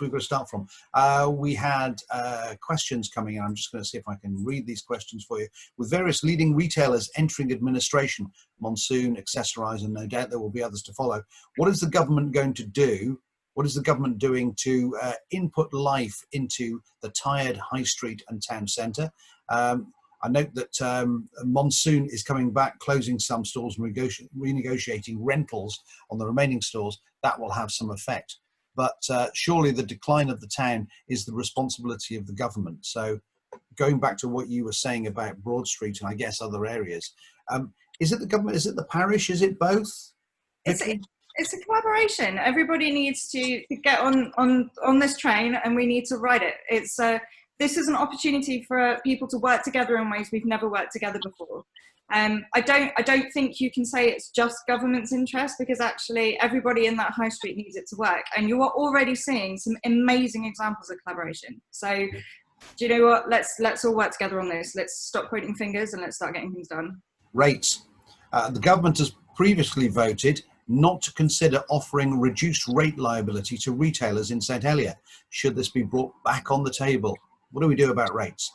we've got to start from. We had questions coming in. I'm just going to see if I can read these questions for you. With various leading retailers entering administration, Monsoon, Accessorize, and no doubt there will be others to follow, what is the government going to do? What is the government doing to input life into the tired high street and town centre? I note that Monsoon is coming back, closing some stores and renegotiating rentals on the remaining stores. That will have some effect. But surely the decline of the town is the responsibility of the government. So going back to what you were saying about Broad Street and I guess other areas, is it the government, is it the parish, is it both? It's a collaboration. Everybody needs to get on this train, and we need to ride it. This is an opportunity for people to work together in ways we've never worked together before. I don't think you can say it's just government's interest, because actually everybody in that high street needs it to work. And you are already seeing some amazing examples of collaboration. So do you know what? Let's all work together on this. Let's stop pointing fingers and let's start getting things done. Rates. The government has previously voted not to consider offering reduced rate liability to retailers in St Helier. Should this be brought back on the table? What do we do about rates?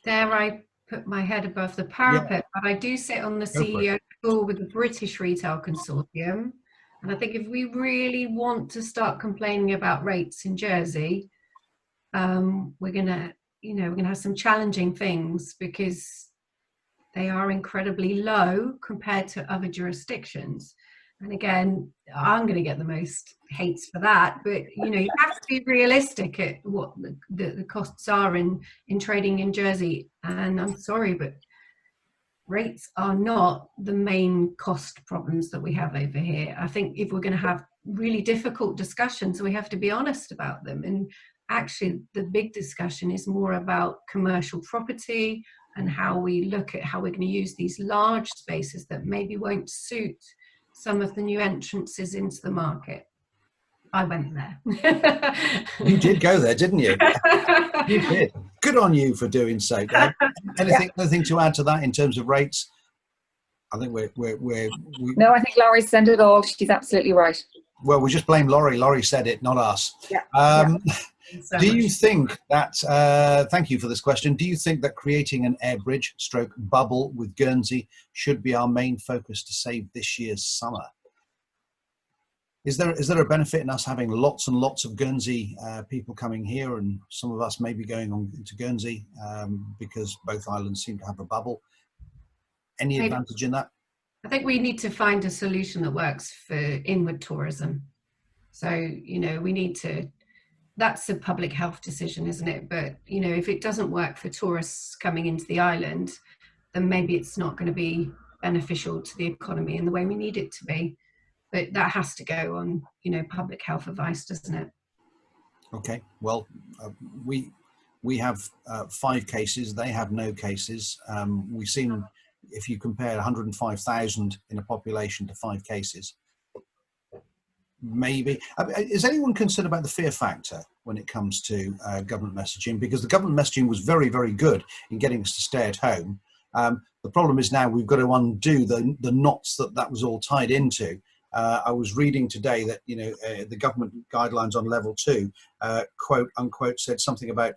Dare I put my head above the parapet? But I do sit on the CEO call with the British Retail Consortium. And I think if we really want to start complaining about rates in Jersey, we're gonna have some challenging things, because they are incredibly low compared to other jurisdictions. And again, I'm going to get the most hates for that, but you have to be realistic at what the costs are in trading in Jersey. And I'm sorry, but rates are not the main cost problems that we have over here. I think if we're going to have really difficult discussions, we have to be honest about them. And actually, the big discussion is more about commercial property and how we look at how we're going to use these large spaces that maybe won't suit some of the new entrances into the market. I went there. You did go there, didn't you? You did. Good on you for doing so. Anything to add to that in terms of rates? I think No, I think Laurie said it all. She's absolutely right. Well, we just blame Laurie. Laurie said it, not us. Yeah. Do you think that, thank you for this question, do you think that creating an air bridge / bubble with Guernsey should be our main focus to save this year's summer? Is there a benefit in us having lots and lots of Guernsey people coming here, and some of us maybe going on to Guernsey because both islands seem to have a bubble? Any advantage in that? I think we need to find a solution that works for inward tourism. So, we need to, that's a public health decision, isn't it? But, if it doesn't work for tourists coming into the island, then maybe it's not going to be beneficial to the economy in the way we need it to be. But that has to go on, public health advice, doesn't it? Okay. Well, we have 5 cases. They have no cases. We've seen, if you compare 105,000 in a population to 5 cases, maybe. Is anyone concerned about the fear factor when it comes to government messaging? Because the government messaging was very, very good in getting us to stay at home. The problem is now we've got to undo the knots that was all tied into. I was reading today that the government guidelines on level 2, quote unquote, said something about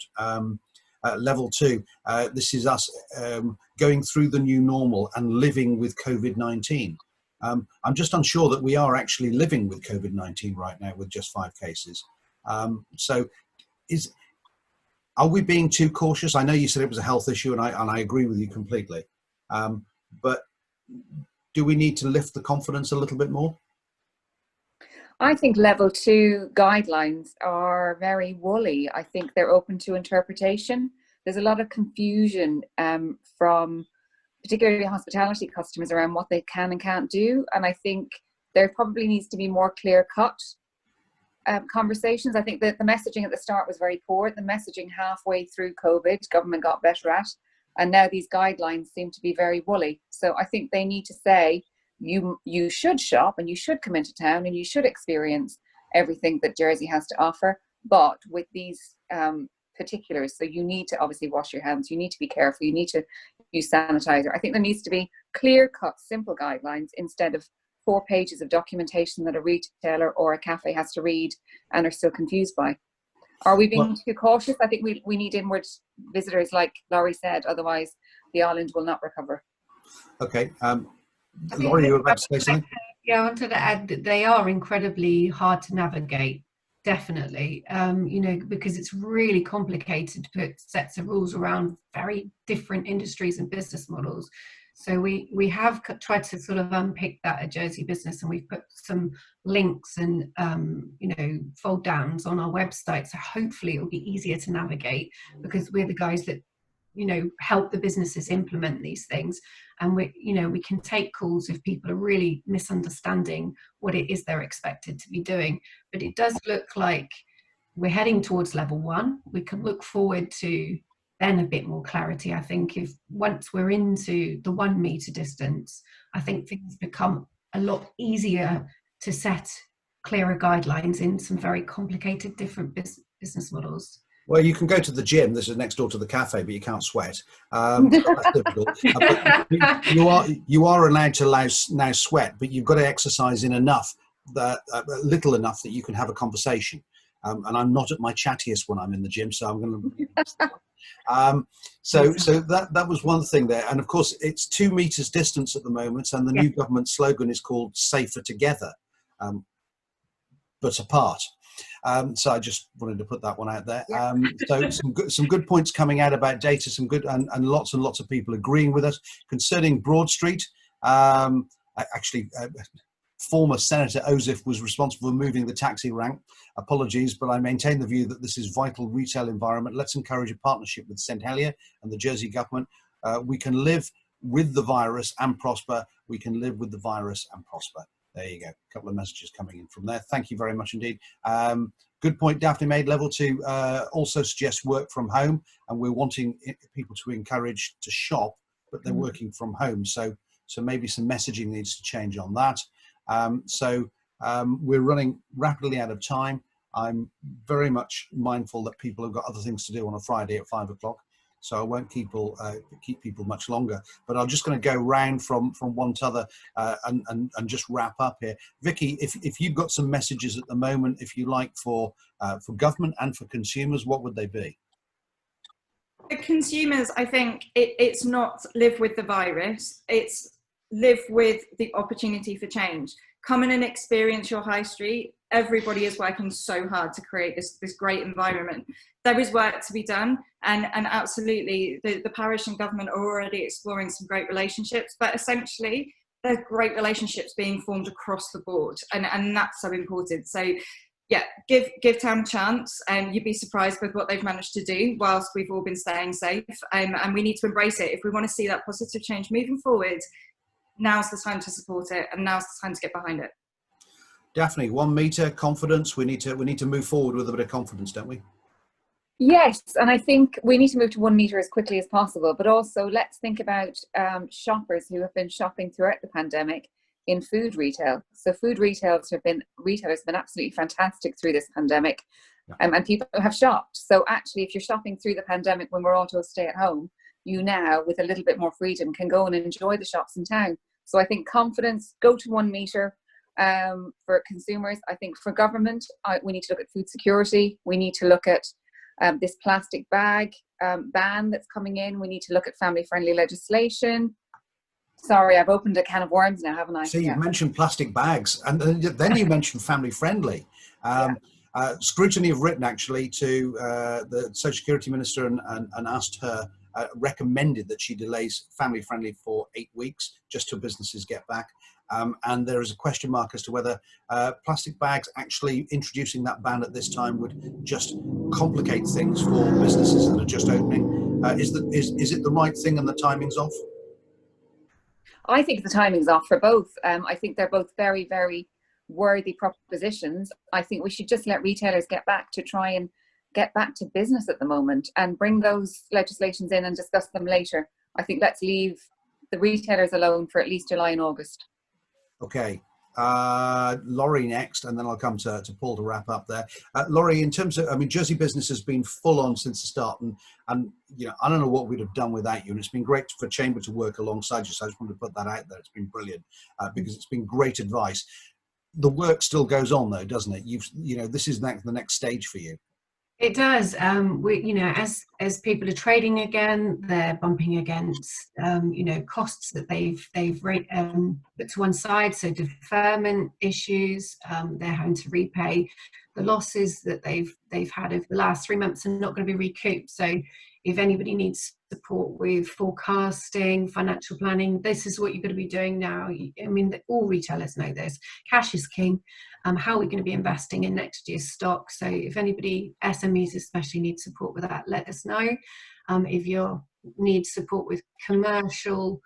level 2. This is us going through the new normal and living with COVID-19. I'm just unsure that we are actually living with COVID-19 right now with just 5 cases. So are we being too cautious? I know you said it was a health issue, and I agree with you completely. But do we need to lift the confidence a little bit more? I think level 2 guidelines are very woolly. I think they're open to interpretation. There's a lot of confusion from particularly hospitality customers around what they can and can't do. And I think there probably needs to be more clear-cut conversations. I think that the messaging at the start was very poor. The messaging halfway through COVID, government got better at, and now these guidelines seem to be very woolly. So I think they need to say, you should shop and you should come into town and you should experience everything that Jersey has to offer, but with these particulars. So you need to obviously wash your hands, you need to be careful, you need to use sanitizer. I think there needs to be clear-cut, simple guidelines instead of 4 pages of documentation that a retailer or a cafe has to read and are still confused by. Are we being too cautious? I think we need inward visitors, like Laurie said, otherwise the island will not recover. Okay. Laurie, you were about to say something? Yeah, I wanted to add that they are incredibly hard to navigate, definitely, because it's really complicated to put sets of rules around very different industries and business models. So we have tried to sort of unpick that at Jersey Business, and we've put some links and fold downs on our website. So hopefully it'll be easier to navigate, because we're the guys that help the businesses implement these things, and we can take calls if people are really misunderstanding what it is they're expected to be doing. But it does look like we're heading towards level 1. We can look forward to then a bit more clarity. I think if once we're into the 1 meter distance, I think things become a lot easier to set clearer guidelines in some very complicated different business models. Well, you can go to the gym. This is next door to the cafe, but you can't sweat. So that's difficult. But you are allowed to now sweat, but you've got to exercise in enough, little enough that you can have a conversation. And I'm not at my chattiest when I'm in the gym, so I'm going to. So that was one thing there, and of course it's 2 meters distance at the moment, and the new government slogan is called "Safer Together, but apart." So I just wanted to put that one out there. So some good points coming out about data, some good and lots of people agreeing with us concerning Broad Street. Actually, former Senator Osif was responsible for moving the taxi rank. Apologies, but I maintain the view that this is vital retail environment. Let's encourage a partnership with St Helier and the Jersey government. We can live with the virus and prosper. We can live with the virus and prosper. There you go. A couple of messages coming in from there. Thank you very much indeed. Good point Daphne made. Level 2 also suggests work from home, and we're wanting people to encourage to shop, but they're working from home. So maybe some messaging needs to change on that. We're running rapidly out of time. I'm very much mindful that people have got other things to do on a Friday at 5 o'clock, so I won't keep people much longer. But I'm just going to go round from one to other and just wrap up here. Vicky, if you've got some messages at the moment, if you like, for government and for consumers, what would they be? For consumers, I think it's not live with the virus, it's live with the opportunity for change. Come in and experience your high street. Everybody is working so hard to create this great environment. There is work to be done, and absolutely the parish and government are already exploring some great relationships, but essentially there's great relationships being formed across the board, and that's so important. So yeah, give town a chance, and you'd be surprised with what they've managed to do whilst we've all been staying safe, and we need to embrace it if we want to see that positive change moving forward. Now's the time to support it, and now's the time to get behind it. Daphne, 1 meter confidence. We need to move forward with a bit of confidence, don't we? Yes, and I think we need to move to 1 meter as quickly as possible. But also, let's think about shoppers who have been shopping throughout the pandemic in food retail. So food retailers have been absolutely fantastic through this pandemic, and people have shopped. So actually, if you're shopping through the pandemic when we're all told to stay at home, you now, with a little bit more freedom, can go and enjoy the shops in town. So I think confidence, go to 1 meter, for consumers. I think for government, we need to look at food security. We need to look at this plastic bag ban that's coming in. We need to look at family-friendly legislation. Sorry, I've opened a can of worms now, haven't I? See, you mentioned plastic bags, and then you mentioned family-friendly. Scrutiny have written actually to the Social Security Minister and asked her, recommended that she delays family-friendly for 8 weeks just till businesses get back. And there is a question mark as to whether plastic bags, actually introducing that ban at this time, would just complicate things for businesses that are just opening. Is it the right thing and the timing's off? I think the timing's off for both. I think they're both very, very worthy propositions. I think we should just let retailers get back to try and get back to business at the moment and bring those legislations in and discuss them later. I think let's leave the retailers alone for at least July and August. Okay. Laurie next, and then I'll come to Paul to wrap up there. Laurie, in terms of, I mean, Jersey Business has been full on since the start, and you know, I don't know what we'd have done without you, and it's been great for Chamber to work alongside you, so I just wanted to put that out there. It's been brilliant because it's been great advice. The work still goes on though, doesn't it? You know, this is the next stage for you. It does. You know, as people are trading again, they're bumping against you know, costs that they've put to one side. So deferment issues, they're having to repay the losses that they've had over the last 3 months and not going to be recouped. So if anybody needs support with forecasting, financial planning, this is what you're going to be doing now. I mean, all retailers know this. Cash is king. How are we going to be investing in next year's stock? So if anybody, SMEs especially, need support with that, let us know. If you need support with commercial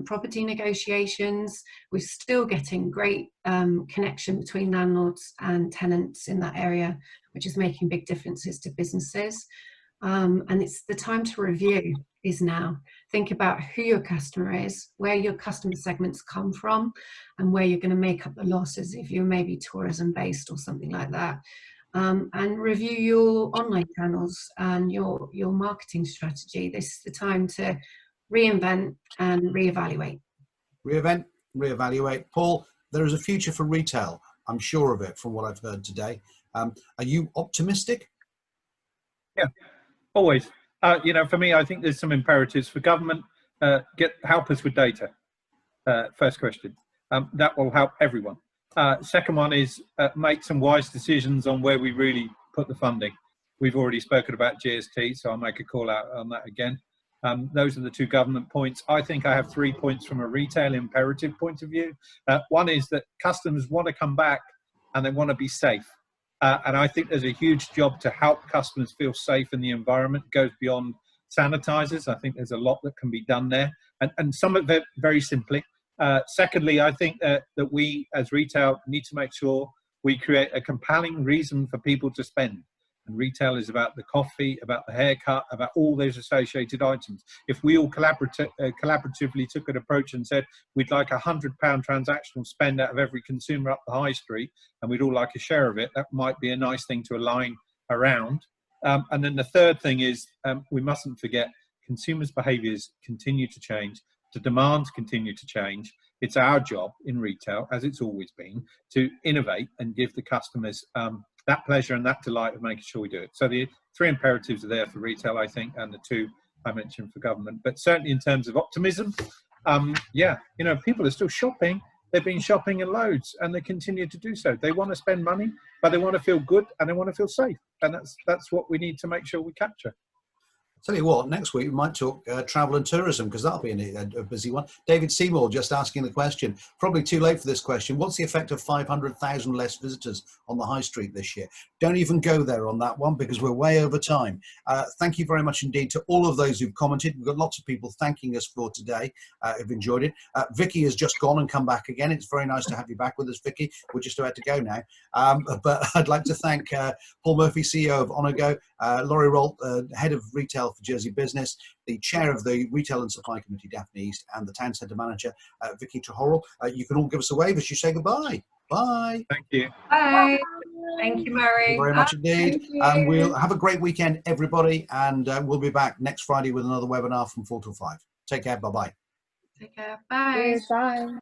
property negotiations, we're still getting great connection between landlords and tenants in that area, which is making big differences to businesses. And it's the time to review is now. Think about who your customer is, where your customer segments come from, and where you're going to make up the losses if you're maybe tourism based or something like that. And review your online channels and your marketing strategy. This is the time to reinvent and reevaluate. Reinvent, reevaluate. Paul, there is a future for retail. I'm sure of it from what I've heard today. Are you optimistic? Yeah, always. You know, for me, I think there's some imperatives for government. Help us with data. First question. That will help everyone. Second one is make some wise decisions on where we really put the funding. We've already spoken about GST, so I'll make a call out on that again. Those are the two government points. I think I have 3 points from a retail imperative point of view. One is that customers want to come back and they want to be safe. And I think there's a huge job to help customers feel safe in the environment. It goes beyond sanitizers. I think there's a lot that can be done there. And some of it very simply. Secondly, I think that we as retail need to make sure we create a compelling reason for people to spend. And retail is about the coffee, about the haircut, about all those associated items. If we all collaboratively took an approach and said, we'd like £100 transactional spend out of every consumer up the high street, and we'd all like a share of it, that might be a nice thing to align around. And then the third thing is we mustn't forget consumers' behaviours continue to change, the demands continue to change. It's our job in retail, as it's always been, to innovate and give the customers that pleasure and that delight of making sure we do it. So the 3 imperatives are there for retail, I think, and the 2 I mentioned for government. But certainly in terms of optimism, yeah, you know, people are still shopping. They've been shopping in loads and they continue to do so. They want to spend money, but they want to feel good and they want to feel safe. And that's what we need to make sure we capture. Tell you what, next week we might talk travel and tourism, because that'll be a busy one. David Seymour just asking the question, probably too late for this question. What's the effect of 500,000 less visitors on the high street this year? Don't even go there on that one because we're way over time. Thank you very much indeed to all of those who've commented. We've got lots of people thanking us for today. Who've enjoyed it. Vicky has just gone and come back again. It's very nice to have you back with us, Vicky. We're just about to go now. But I'd like to thank Paul Murphy, CEO of Onago, Laurie Rolt, Head of Retail for Jersey Business, the Chair of the Retail and Supply Committee, Daphne East, and the Town Centre Manager, Vicky Trehorrell. You can all give us a wave as you say goodbye. Bye. Thank you. Bye. Thank you, Murray. Thank you very much indeed. And we'll have a great weekend, everybody. And we'll be back next Friday with another webinar from 4 till 5. Take care. Bye-bye. Take care. Bye. Cheers, bye.